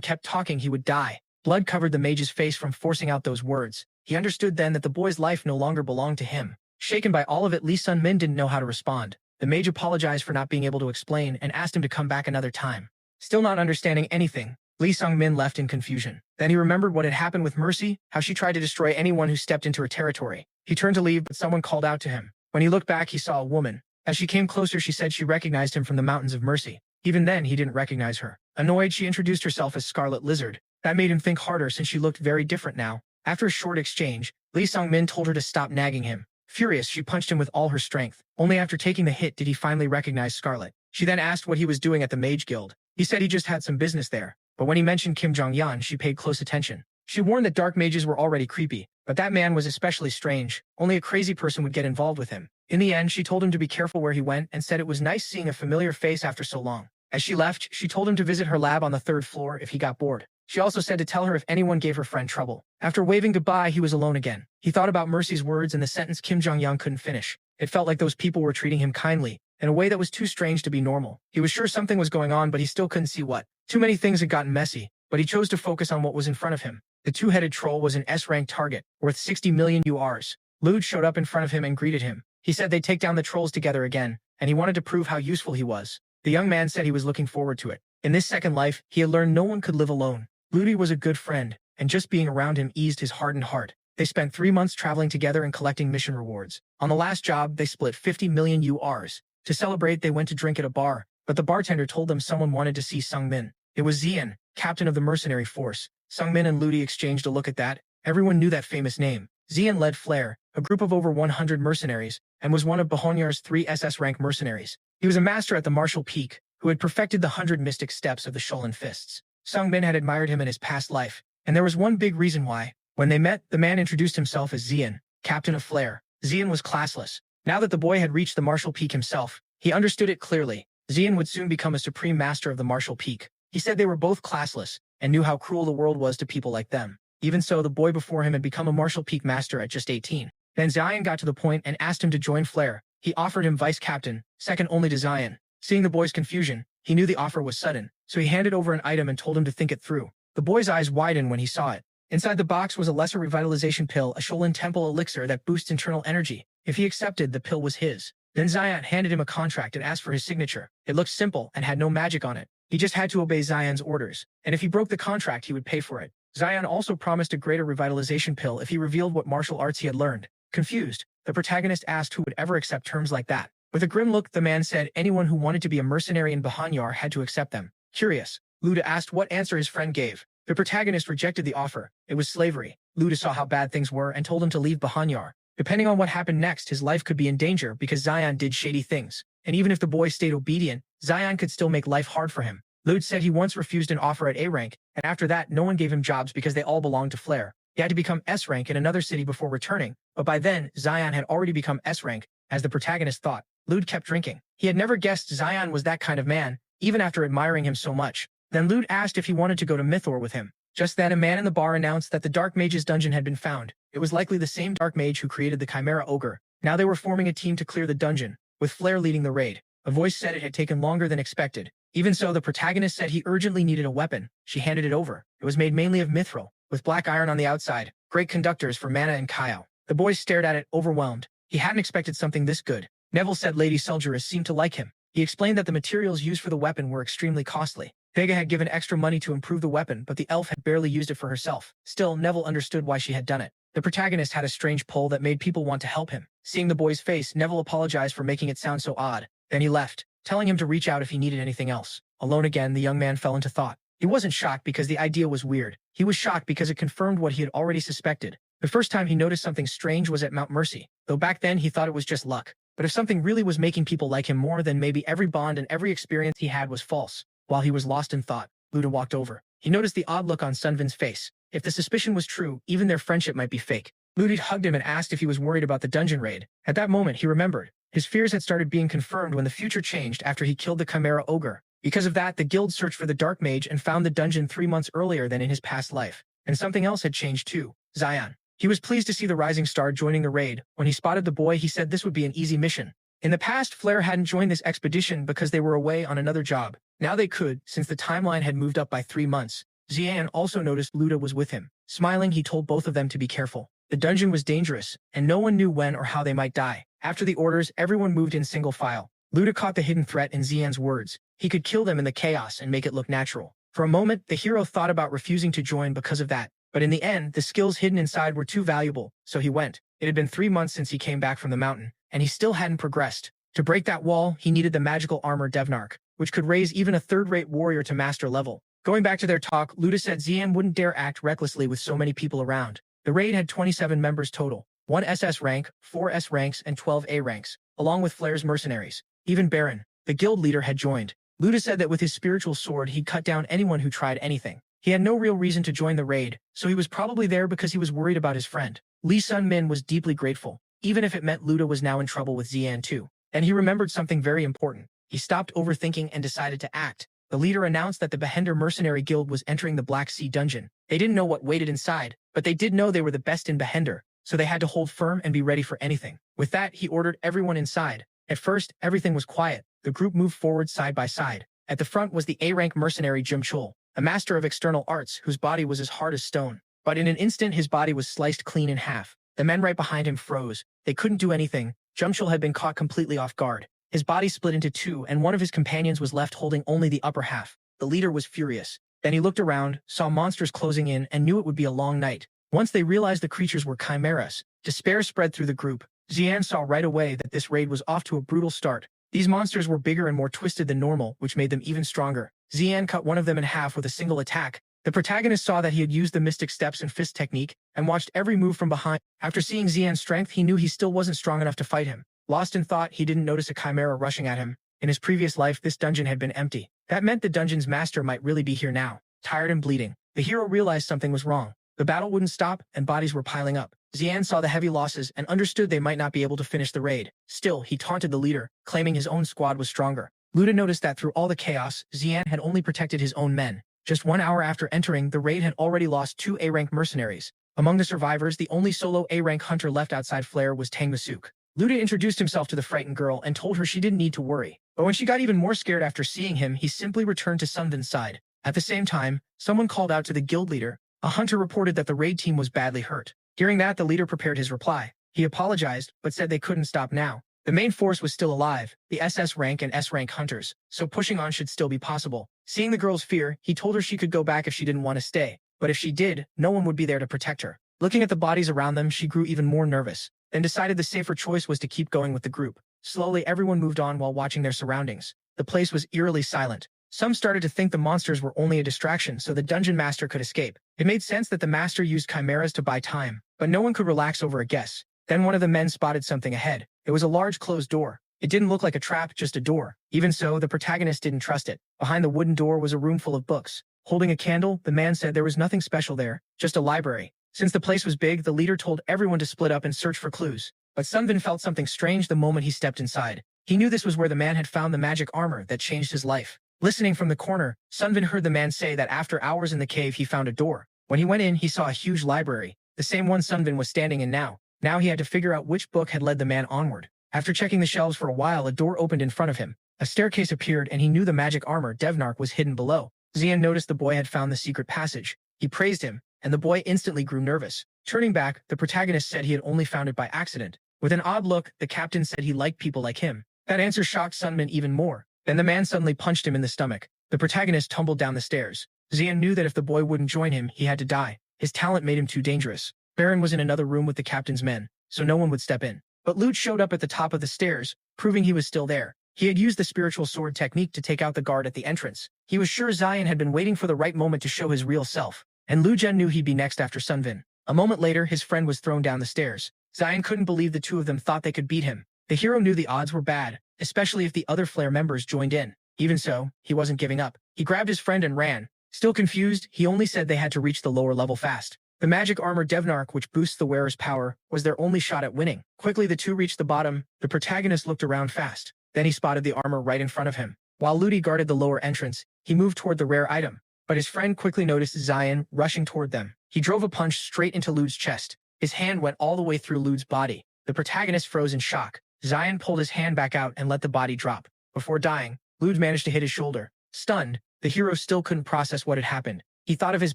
kept talking, he would die. Blood covered the mage's face from forcing out those words. He understood then that the boy's life no longer belonged to him. Shaken by all of it, Lee Sun-min didn't know how to respond. The mage apologized for not being able to explain and asked him to come back another time. Still not understanding anything, Lee Sun-min left in confusion. Then he remembered what had happened with Mercy, how she tried to destroy anyone who stepped into her territory. He turned to leave, but someone called out to him. When he looked back, he saw a woman. As she came closer, she said she recognized him from the Mountains of Mercy. Even then, he didn't recognize her. Annoyed, she introduced herself as Scarlet Lizard. That made him think harder since she looked very different now. After a short exchange, Lee Sun-min told her to stop nagging him. Furious, she punched him with all her strength. Only after taking the hit did he finally recognize Scarlet. She then asked what he was doing at the Mage Guild. He said he just had some business there. But when he mentioned Kim Jong-yan, she paid close attention. She warned that dark mages were already creepy, but that man was especially strange. Only a crazy person would get involved with him. In the end, she told him to be careful where he went and said it was nice seeing a familiar face after so long. As she left, she told him to visit her lab on the 3rd floor if he got bored. She also said to tell her if anyone gave her friend trouble. After waving goodbye, he was alone again. He thought about Mercy's words and the sentence Kim Jong-yan couldn't finish. It felt like those people were treating him kindly, in a way that was too strange to be normal. He was sure something was going on, but he still couldn't see what. Too many things had gotten messy, but he chose to focus on what was in front of him. The two-headed troll was an S-rank target, worth 60 million URs. Lude showed up in front of him and greeted him. He said they'd take down the trolls together again, and he wanted to prove how useful he was. The young man said he was looking forward to it. In this second life, he had learned no one could live alone. Lude was a good friend, and just being around him eased his hardened heart. They spent 3 months traveling together and collecting mission rewards. On the last job, they split 50 million URs. To celebrate, they went to drink at a bar, but the bartender told them someone wanted to see Sung-min. It was Zian, captain of the mercenary force. Sung-min and Lude exchanged a look at that. Everyone knew that famous name. Zian led Flare, a group of over 100 mercenaries, and was one of Bahonyar's 3 SS-rank mercenaries. He was a master at the martial peak, who had perfected the 100 mystic steps of the Sholen Fists. Sung-min had admired him in his past life, and there was one big reason why. When they met, the man introduced himself as Zian, captain of Flare. Zian was classless. Now that the boy had reached the martial peak himself, he understood it clearly. Zian would soon become a supreme master of the martial peak. He said they were both classless, and knew how cruel the world was to people like them. Even so, the boy before him had become a martial peak master at just 18. Then Zion got to the point and asked him to join Flare. He offered him vice captain, second only to Zion. Seeing the boy's confusion, he knew the offer was sudden, so he handed over an item and told him to think it through. The boy's eyes widened when he saw it. Inside the box was a lesser revitalization pill, a Sholen Temple elixir that boosts internal energy. If he accepted, the pill was his. Then Zion handed him a contract and asked for his signature. It looked simple and had no magic on it. He just had to obey Zion's orders, and if he broke the contract, he would pay for it. Zion also promised a greater revitalization pill if he revealed what martial arts he had learned. Confused, The protagonist asked who would ever accept terms like that. With a grim look, the man said anyone who wanted to be a mercenary in Bahanyar had to accept them. Curious, Luda asked what answer his friend gave. The protagonist rejected the offer. It was slavery. Luda saw how bad things were and told him to leave Bahanyar. Depending on what happened next, his life could be in danger because Zion did shady things. And even if the boy stayed obedient, Zion could still make life hard for him. Lud said he once refused an offer at A rank, and after that, no one gave him jobs because they all belonged to Flare. He had to become S rank in another city before returning, but by then, Zion had already become S rank, as the protagonist thought. Lud kept drinking. He had never guessed Zion was that kind of man, even after admiring him so much. Then Lud asked if he wanted to go to Mythor with him. Just then, a man in the bar announced that the Dark Mage's dungeon had been found. It was likely the same Dark Mage who created the Chimera Ogre. Now they were forming a team to clear the dungeon, with Flare leading the raid. A voice said it had taken longer than expected. Even so, the protagonist said he urgently needed a weapon. She handed it over. It was made mainly of mithril, with black iron on the outside. Great conductors for mana and Kyle. The boy stared at it, overwhelmed. He hadn't expected something this good. Neville said Lady Selgerus seemed to like him. He explained that the materials used for the weapon were extremely costly. Vega had given extra money to improve the weapon, but the elf had barely used it for herself. Still, Neville understood why she had done it. The protagonist had a strange pull that made people want to help him. Seeing the boy's face, Neville apologized for making it sound so odd. Then he left, telling him to reach out if he needed anything else. Alone again, the young man fell into thought. He wasn't shocked because the idea was weird. He was shocked because it confirmed what he had already suspected. The first time he noticed something strange was at Mount Mercy, though back then he thought it was just luck. But if something really was making people like him more, then maybe every bond and every experience he had was false. While he was lost in thought, Luda walked over. He noticed the odd look on Sunvin's face. If the suspicion was true, even their friendship might be fake. Luda hugged him and asked if he was worried about the dungeon raid. At that moment, he remembered. His fears had started being confirmed when the future changed after he killed the Chimera Ogre. Because of that, the guild searched for the Dark Mage and found the dungeon 3 months earlier than in his past life. And something else had changed too. Zion. He was pleased to see the Rising Star joining the raid. When he spotted the boy, he said this would be an easy mission. In the past, Flare hadn't joined this expedition because they were away on another job. Now they could, since the timeline had moved up by 3 months. Zian also noticed Luda was with him. Smiling, he told both of them to be careful. The dungeon was dangerous, and no one knew when or how they might die. After the orders, everyone moved in single file. Luda caught the hidden threat in Zian's words. He could kill them in the chaos and make it look natural. For a moment, the hero thought about refusing to join because of that. But in the end, the skills hidden inside were too valuable, so he went. It had been 3 months since he came back from the mountain, and he still hadn't progressed. To break that wall, he needed the magical armor Devnark, which could raise even a third-rate warrior to master level. Going back to their talk, Luda said Zian wouldn't dare act recklessly with so many people around. The raid had 27 members total, 1 SS rank, 4 S ranks, and 12 A ranks, along with Flare's mercenaries. Even Baron, the guild leader, had joined. Luda said that with his spiritual sword, he'd cut down anyone who tried anything. He had no real reason to join the raid, so he was probably there because he was worried about his friend. Lee Sun Min was deeply grateful, even if it meant Luda was now in trouble with Zian too. And he remembered something very important. He stopped overthinking and decided to act. The leader announced that the Behender Mercenary Guild was entering the Black Sea Dungeon. They didn't know what waited inside, but they did know they were the best in Behender, so they had to hold firm and be ready for anything. With that, he ordered everyone inside. At first, everything was quiet. The group moved forward side by side. At the front was the A-rank mercenary Jim Chul, a master of external arts whose body was as hard as stone. But in an instant, his body was sliced clean in half. The men right behind him froze. They couldn't do anything. Jumchul had been caught completely off guard. His body split into 2, and one of his companions was left holding only the upper half. The leader was furious. Then he looked around, saw monsters closing in, and knew it would be a long night. Once they realized the creatures were chimeras, despair spread through the group. Zian saw right away that this raid was off to a brutal start. These monsters were bigger and more twisted than normal, which made them even stronger. Zian cut one of them in half with a single attack. The protagonist saw that he had used the Mystic Steps and Fist technique, and watched every move from behind. After seeing Zian's strength, he knew he still wasn't strong enough to fight him. Lost in thought, he didn't notice a chimera rushing at him. In his previous life, this dungeon had been empty. That meant the dungeon's master might really be here now, tired and bleeding. The hero realized something was wrong. The battle wouldn't stop, and bodies were piling up. Zian saw the heavy losses and understood they might not be able to finish the raid. Still, he taunted the leader, claiming his own squad was stronger. Luda noticed that through all the chaos, Zian had only protected his own men. Just 1 hour after entering, the raid had already lost 2 A-rank mercenaries. Among the survivors, the only solo A-rank hunter left outside Flare was Tang Masuk. Luda introduced himself to the frightened girl and told her she didn't need to worry. But when she got even more scared after seeing him, he simply returned to Sunvin's side. At the same time, someone called out to the guild leader. A hunter reported that the raid team was badly hurt. Hearing that, the leader prepared his reply. He apologized, but said they couldn't stop now. The main force was still alive, the SS rank and S rank hunters, so pushing on should still be possible. Seeing the girl's fear, he told her she could go back if she didn't want to stay. But if she did, no one would be there to protect her. Looking at the bodies around them, she grew even more nervous, then decided the safer choice was to keep going with the group. Slowly, everyone moved on while watching their surroundings. The place was eerily silent. Some started to think the monsters were only a distraction so the dungeon master could escape. It made sense that the master used chimeras to buy time, but no one could relax over a guess. Then one of the men spotted something ahead. It was a large closed door. It didn't look like a trap, just a door. Even so, the protagonist didn't trust it. Behind the wooden door was a room full of books. Holding a candle, the man said there was nothing special there, just a library. Since the place was big, the leader told everyone to split up and search for clues. But Sunvin felt something strange the moment he stepped inside. He knew this was where the man had found the magic armor that changed his life. Listening from the corner, Sunvin heard the man say that after hours in the cave he found a door. When he went in, he saw a huge library, the same one Sunvin was standing in now. Now he had to figure out which book had led the man onward. After checking the shelves for a while, a door opened in front of him. A staircase appeared and he knew the magic armor Devnark was hidden below. Xian noticed the boy had found the secret passage. He praised him, and the boy instantly grew nervous. Turning back, the protagonist said he had only found it by accident. With an odd look, the captain said he liked people like him. That answer shocked Sunmin even more. Then the man suddenly punched him in the stomach. The protagonist tumbled down the stairs. Xian knew that if the boy wouldn't join him, he had to die. His talent made him too dangerous. Baron was in another room with the captain's men, so no one would step in. But Lute showed up at the top of the stairs, proving he was still there. He had used the spiritual sword technique to take out the guard at the entrance. He was sure Xian had been waiting for the right moment to show his real self, and Lu Zhen knew he'd be next after Sunvin. A moment later, his friend was thrown down the stairs. Xian couldn't believe the two of them thought they could beat him. The hero knew the odds were bad, especially if the other Flare members joined in. Even so, he wasn't giving up. He grabbed his friend and ran. Still confused, he only said they had to reach the lower level fast. The magic armor Devnark, which boosts the wearer's power, was their only shot at winning. Quickly, the two reached the bottom. The protagonist looked around fast. Then he spotted the armor right in front of him. While Ludi guarded the lower entrance, he moved toward the rare item. But his friend quickly noticed Xian rushing toward them. He drove a punch straight into Lude's chest. His hand went all the way through Lude's body. The protagonist froze in shock. Xian pulled his hand back out and let the body drop. Before dying, Lude managed to hit his shoulder. Stunned, the hero still couldn't process what had happened. He thought of his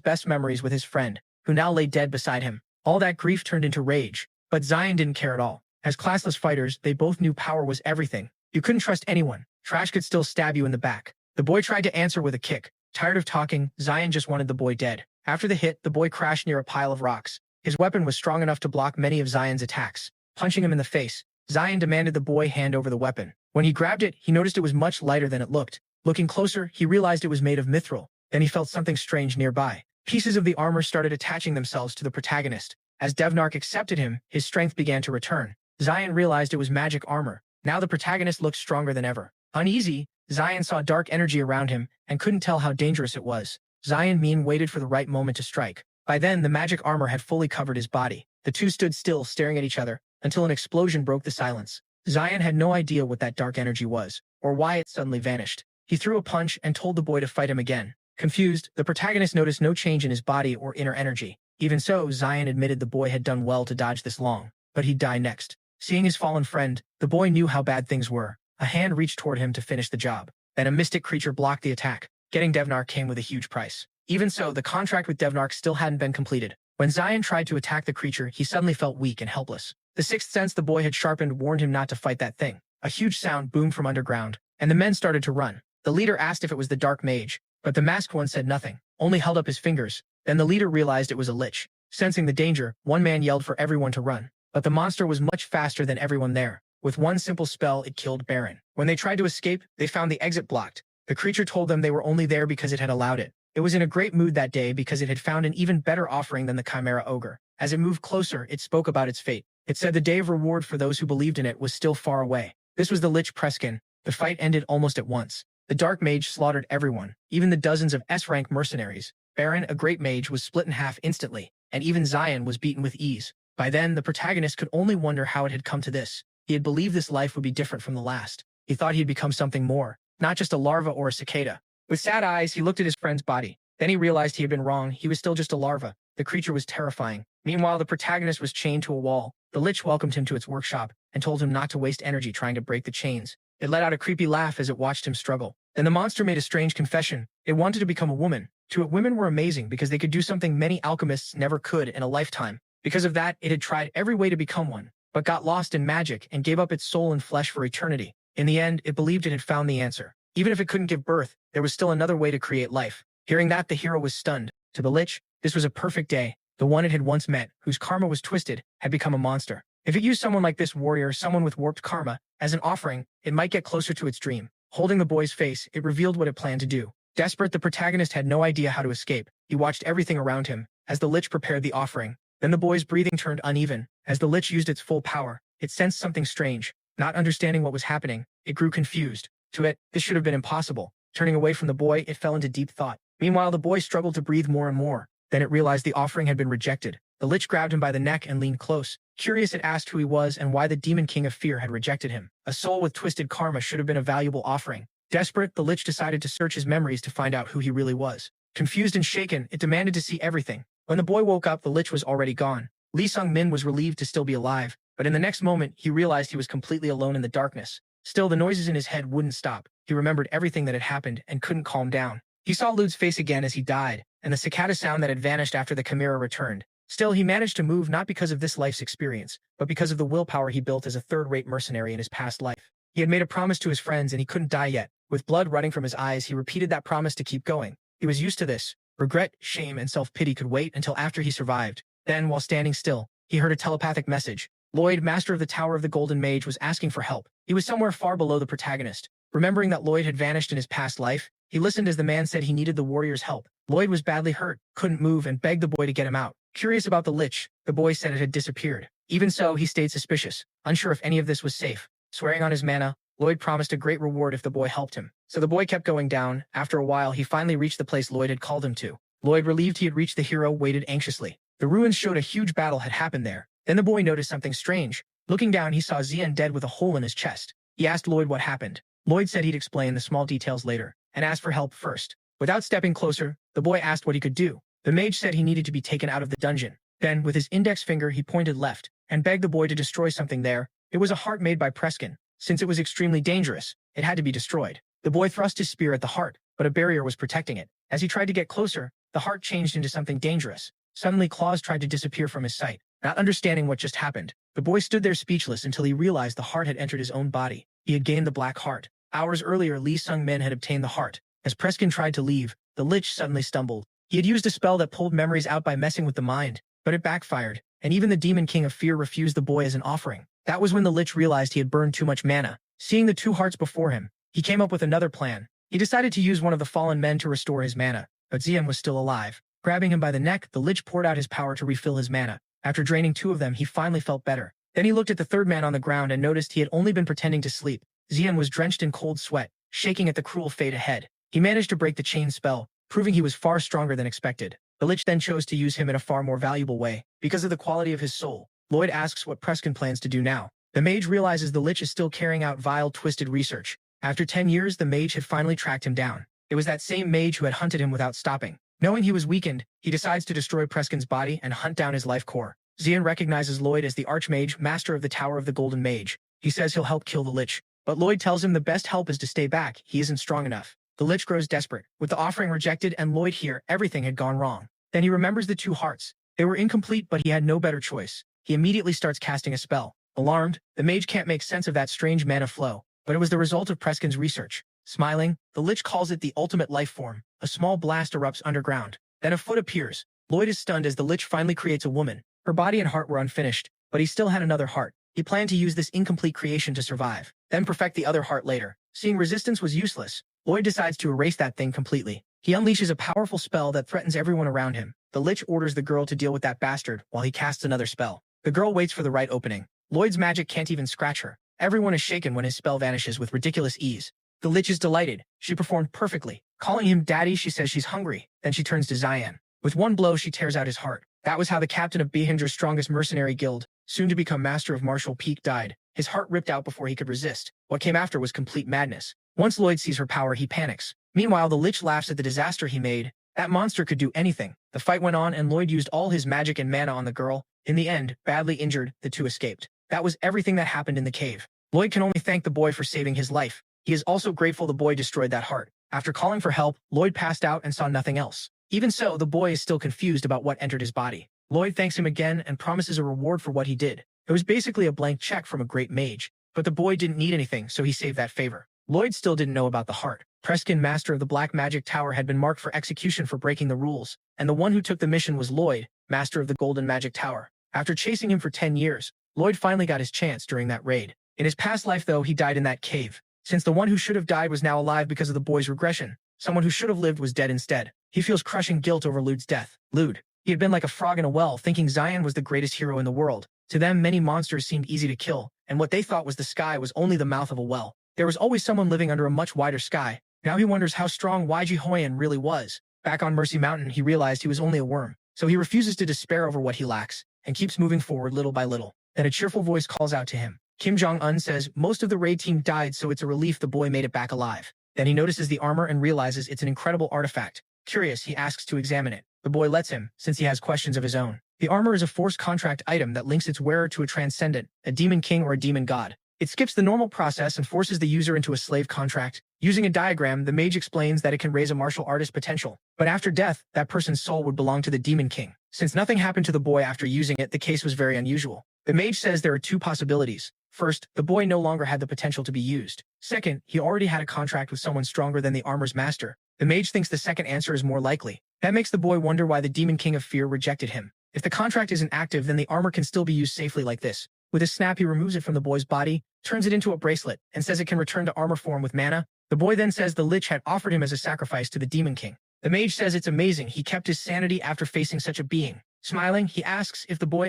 best memories with his friend, who now lay dead beside him. All that grief turned into rage. But Xian didn't care at all. As classless fighters, they both knew power was everything. You couldn't trust anyone. Trash could still stab you in the back. The boy tried to answer with a kick. Tired of talking, Xian just wanted the boy dead. After the hit, the boy crashed near a pile of rocks. His weapon was strong enough to block many of Xian's attacks. Punching him in the face, Xian demanded the boy hand over the weapon. When he grabbed it, he noticed it was much lighter than it looked. Looking closer, he realized it was made of mithril. Then he felt something strange nearby. Pieces of the armor started attaching themselves to the protagonist. As Devnark accepted him, his strength began to return. Xian realized it was magic armor. Now the protagonist looked stronger than ever. Uneasy, Xian saw dark energy around him and couldn't tell how dangerous it was. Xian Mean waited for the right moment to strike. By then, the magic armor had fully covered his body. The two stood still, staring at each other, until an explosion broke the silence. Xian had no idea what that dark energy was, or why it suddenly vanished. He threw a punch and told the boy to fight him again. Confused, the protagonist noticed no change in his body or inner energy. Even so, Xian admitted the boy had done well to dodge this long, but he'd die next. Seeing his fallen friend, the boy knew how bad things were. A hand reached toward him to finish the job. Then a mystic creature blocked the attack. Getting Devnark came with a huge price. Even so, the contract with Devnark still hadn't been completed. When Xian tried to attack the creature, he suddenly felt weak and helpless. The sixth sense the boy had sharpened warned him not to fight that thing. A huge sound boomed from underground, and the men started to run. The leader asked if it was the dark mage, but the masked one said nothing, only held up his fingers. Then the leader realized it was a lich. Sensing the danger, one man yelled for everyone to run. But the monster was much faster than everyone there. With one simple spell, it killed Baron. When they tried to escape, they found the exit blocked. The creature told them they were only there because it had allowed it. It was in a great mood that day because it had found an even better offering than the Chimera Ogre. As it moved closer, it spoke about its fate. It said the day of reward for those who believed in it was still far away. This was the Lich Preskin. The fight ended almost at once. The Dark Mage slaughtered everyone, even the dozens of S-rank mercenaries. Baron, a great mage, was split in half instantly, and even Xian was beaten with ease. By then, the protagonist could only wonder how it had come to this. He had believed this life would be different from the last. He thought he'd become something more, not just a larva or a cicada. With sad eyes, he looked at his friend's body. Then he realized he had been wrong. He was still just a larva. The creature was terrifying. Meanwhile, the protagonist was chained to a wall. The Lich welcomed him to its workshop and told him not to waste energy trying to break the chains. It let out a creepy laugh as it watched him struggle. Then the monster made a strange confession. It wanted to become a woman. To it, women were amazing because they could do something many alchemists never could in a lifetime. Because of that, it had tried every way to become one, but got lost in magic and gave up its soul and flesh for eternity. In the end, it believed it had found the answer. Even if it couldn't give birth, there was still another way to create life. Hearing that, the hero was stunned. To the Lich, this was a perfect day. The one it had once met, whose karma was twisted, had become a monster. If it used someone like this warrior, someone with warped karma, as an offering, it might get closer to its dream. Holding the boy's face, it revealed what it planned to do. Desperate, the protagonist had no idea how to escape. He watched everything around him as the lich prepared the offering. Then the boy's breathing turned uneven. As the lich used its full power, it sensed something strange. Not understanding what was happening, it grew confused. To it, this should have been impossible. Turning away from the boy, it fell into deep thought. Meanwhile, the boy struggled to breathe more and more. Then it realized the offering had been rejected. The lich grabbed him by the neck and leaned close. Curious, it asked who he was and why the demon king of fear had rejected him. A soul with twisted karma should have been a valuable offering. Desperate, the lich decided to search his memories to find out who he really was. Confused and shaken, it demanded to see everything. When the boy woke up, the lich was already gone. Lee Sung-min was relieved to still be alive, but in the next moment, he realized he was completely alone in the darkness. Still, the noises in his head wouldn't stop. He remembered everything that had happened and couldn't calm down. He saw Lude's face again as he died, and the cicada sound that had vanished after the chimera returned. Still, he managed to move not because of this life's experience, but because of the willpower he built as a third-rate mercenary in his past life. He had made a promise to his friends and he couldn't die yet. With blood running from his eyes, he repeated that promise to keep going. He was used to this. Regret, shame, and self-pity could wait until after he survived. Then, while standing still, he heard a telepathic message. Lloyd, master of the Tower of the Golden Mage, was asking for help. He was somewhere far below the protagonist. Remembering that Lloyd had vanished in his past life, he listened as the man said he needed the warrior's help. Lloyd was badly hurt, couldn't move, and begged the boy to get him out. Curious about the lich, the boy said it had disappeared. Even so, he stayed suspicious, unsure if any of this was safe. Swearing on his mana, Lloyd promised a great reward if the boy helped him. So the boy kept going down. After a while, he finally reached the place Lloyd had called him to. Lloyd, relieved he had reached the hero, waited anxiously. The ruins showed a huge battle had happened there. Then the boy noticed something strange. Looking down, he saw Xian dead with a hole in his chest. He asked Lloyd what happened. Lloyd said he'd explain the small details later, and asked for help first. Without stepping closer, the boy asked what he could do. The mage said he needed to be taken out of the dungeon. Then, with his index finger, he pointed left, and begged the boy to destroy something there. It was a heart made by Preskin. Since it was extremely dangerous, it had to be destroyed. The boy thrust his spear at the heart, but a barrier was protecting it. As he tried to get closer, the heart changed into something dangerous. Suddenly, claws tried to disappear from his sight. Not understanding what just happened, the boy stood there speechless until he realized the heart had entered his own body. He had gained the black heart. Hours earlier, Lee Sung-min had obtained the heart. As Preskin tried to leave, the lich suddenly stumbled. He had used a spell that pulled memories out by messing with the mind, but it backfired, and even the demon king of fear refused the boy as an offering. That was when the lich realized he had burned too much mana. Seeing the two hearts before him, he came up with another plan. He decided to use one of the fallen men to restore his mana, but Xian was still alive. Grabbing him by the neck, the lich poured out his power to refill his mana. After draining two of them, he finally felt better. Then he looked at the third man on the ground and noticed he had only been pretending to sleep. Xian was drenched in cold sweat, shaking at the cruel fate ahead. He managed to break the chain spell, proving he was far stronger than expected. The lich then chose to use him in a far more valuable way, because of the quality of his soul. Lloyd asks what Preskin plans to do now. The mage realizes the lich is still carrying out vile, twisted research. After 10 years, the mage had finally tracked him down. It was that same mage who had hunted him without stopping. Knowing he was weakened, he decides to destroy Preskin's body and hunt down his life core. Xian recognizes Lloyd as the Archmage, master of the Tower of the Golden Mage. He says he'll help kill the lich, but Lloyd tells him the best help is to stay back. He isn't strong enough. The lich grows desperate. With the offering rejected and Lloyd here, everything had gone wrong. Then he remembers the two hearts. They were incomplete, but he had no better choice. He immediately starts casting a spell. Alarmed, the mage can't make sense of that strange mana flow, but it was the result of Preskin's research. Smiling, the lich calls it the ultimate life form. A small blast erupts underground. Then a foot appears. Lloyd is stunned as the lich finally creates a woman. Her body and heart were unfinished, but he still had another heart. He planned to use this incomplete creation to survive, then perfect the other heart later. Seeing resistance was useless, Lloyd decides to erase that thing completely. He unleashes a powerful spell that threatens everyone around him. The lich orders the girl to deal with that bastard while he casts another spell. The girl waits for the right opening. Lloyd's magic can't even scratch her. Everyone is shaken when his spell vanishes with ridiculous ease. The lich is delighted. She performed perfectly. Calling him daddy, she says she's hungry. Then she turns to Xian. With one blow, she tears out his heart. That was how the captain of Behinder's strongest mercenary guild, soon to become master of martial peak, died. His heart ripped out before he could resist. What came after was complete madness. Once Lloyd sees her power, he panics. Meanwhile, the lich laughs at the disaster he made. That monster could do anything. The fight went on, and Lloyd used all his magic and mana on the girl. In the end, badly injured, the two escaped. That was everything that happened in the cave. Lloyd can only thank the boy for saving his life. He is also grateful the boy destroyed that heart. After calling for help, Lloyd passed out and saw nothing else. Even so, the boy is still confused about what entered his body. Lloyd thanks him again and promises a reward for what he did. It was basically a blank check from a great mage, but the boy didn't need anything, so he saved that favor. Lloyd still didn't know about the heart. Preskin, master of the Black Magic Tower, had been marked for execution for breaking the rules, and the one who took the mission was Lloyd, master of the Golden Magic Tower. After chasing him for 10 years, Lloyd finally got his chance during that raid. In his past life, though, he died in that cave. Since the one who should have died was now alive because of the boy's regression, someone who should have lived was dead instead. He feels crushing guilt over Lude's death. Lude. He had been like a frog in a well, thinking Zion was the greatest hero in the world. To them, many monsters seemed easy to kill, and what they thought was the sky was only the mouth of a well. There was always someone living under a much wider sky. Now he wonders how strong YG Hoyan really was. Back on Mercy Mountain, he realized he was only a worm, so he refuses to despair over what he lacks, and keeps moving forward little by little. Then a cheerful voice calls out to him. Kim Jong-un says, "Most of the raid team died, so it's a relief the boy made it back alive." Then he notices the armor and realizes it's an incredible artifact. Curious, he asks to examine it. The boy lets him, since he has questions of his own. The armor is a forced contract item that links its wearer to a transcendent, a demon king or a demon god. It skips the normal process and forces the user into a slave contract. Using a diagram, the mage explains that it can raise a martial artist potential, but after death, that person's soul would belong to the demon king. Since nothing happened to the boy after using it, the case was very unusual. The mage says there are two possibilities. First, the boy no longer had the potential to be used. Second, he already had a contract with someone stronger than the armor's master. The mage thinks the second answer is more likely. That makes the boy wonder why the demon king of fear rejected him. If the contract isn't active, then the armor can still be used safely like this. With a snap, he removes it from the boy's body, turns it into a bracelet, and says it can return to armor form with mana. The boy then says the Lich had offered him as a sacrifice to the demon king. The mage says it's amazing he kept his sanity after facing such a being. Smiling, he asks if the boy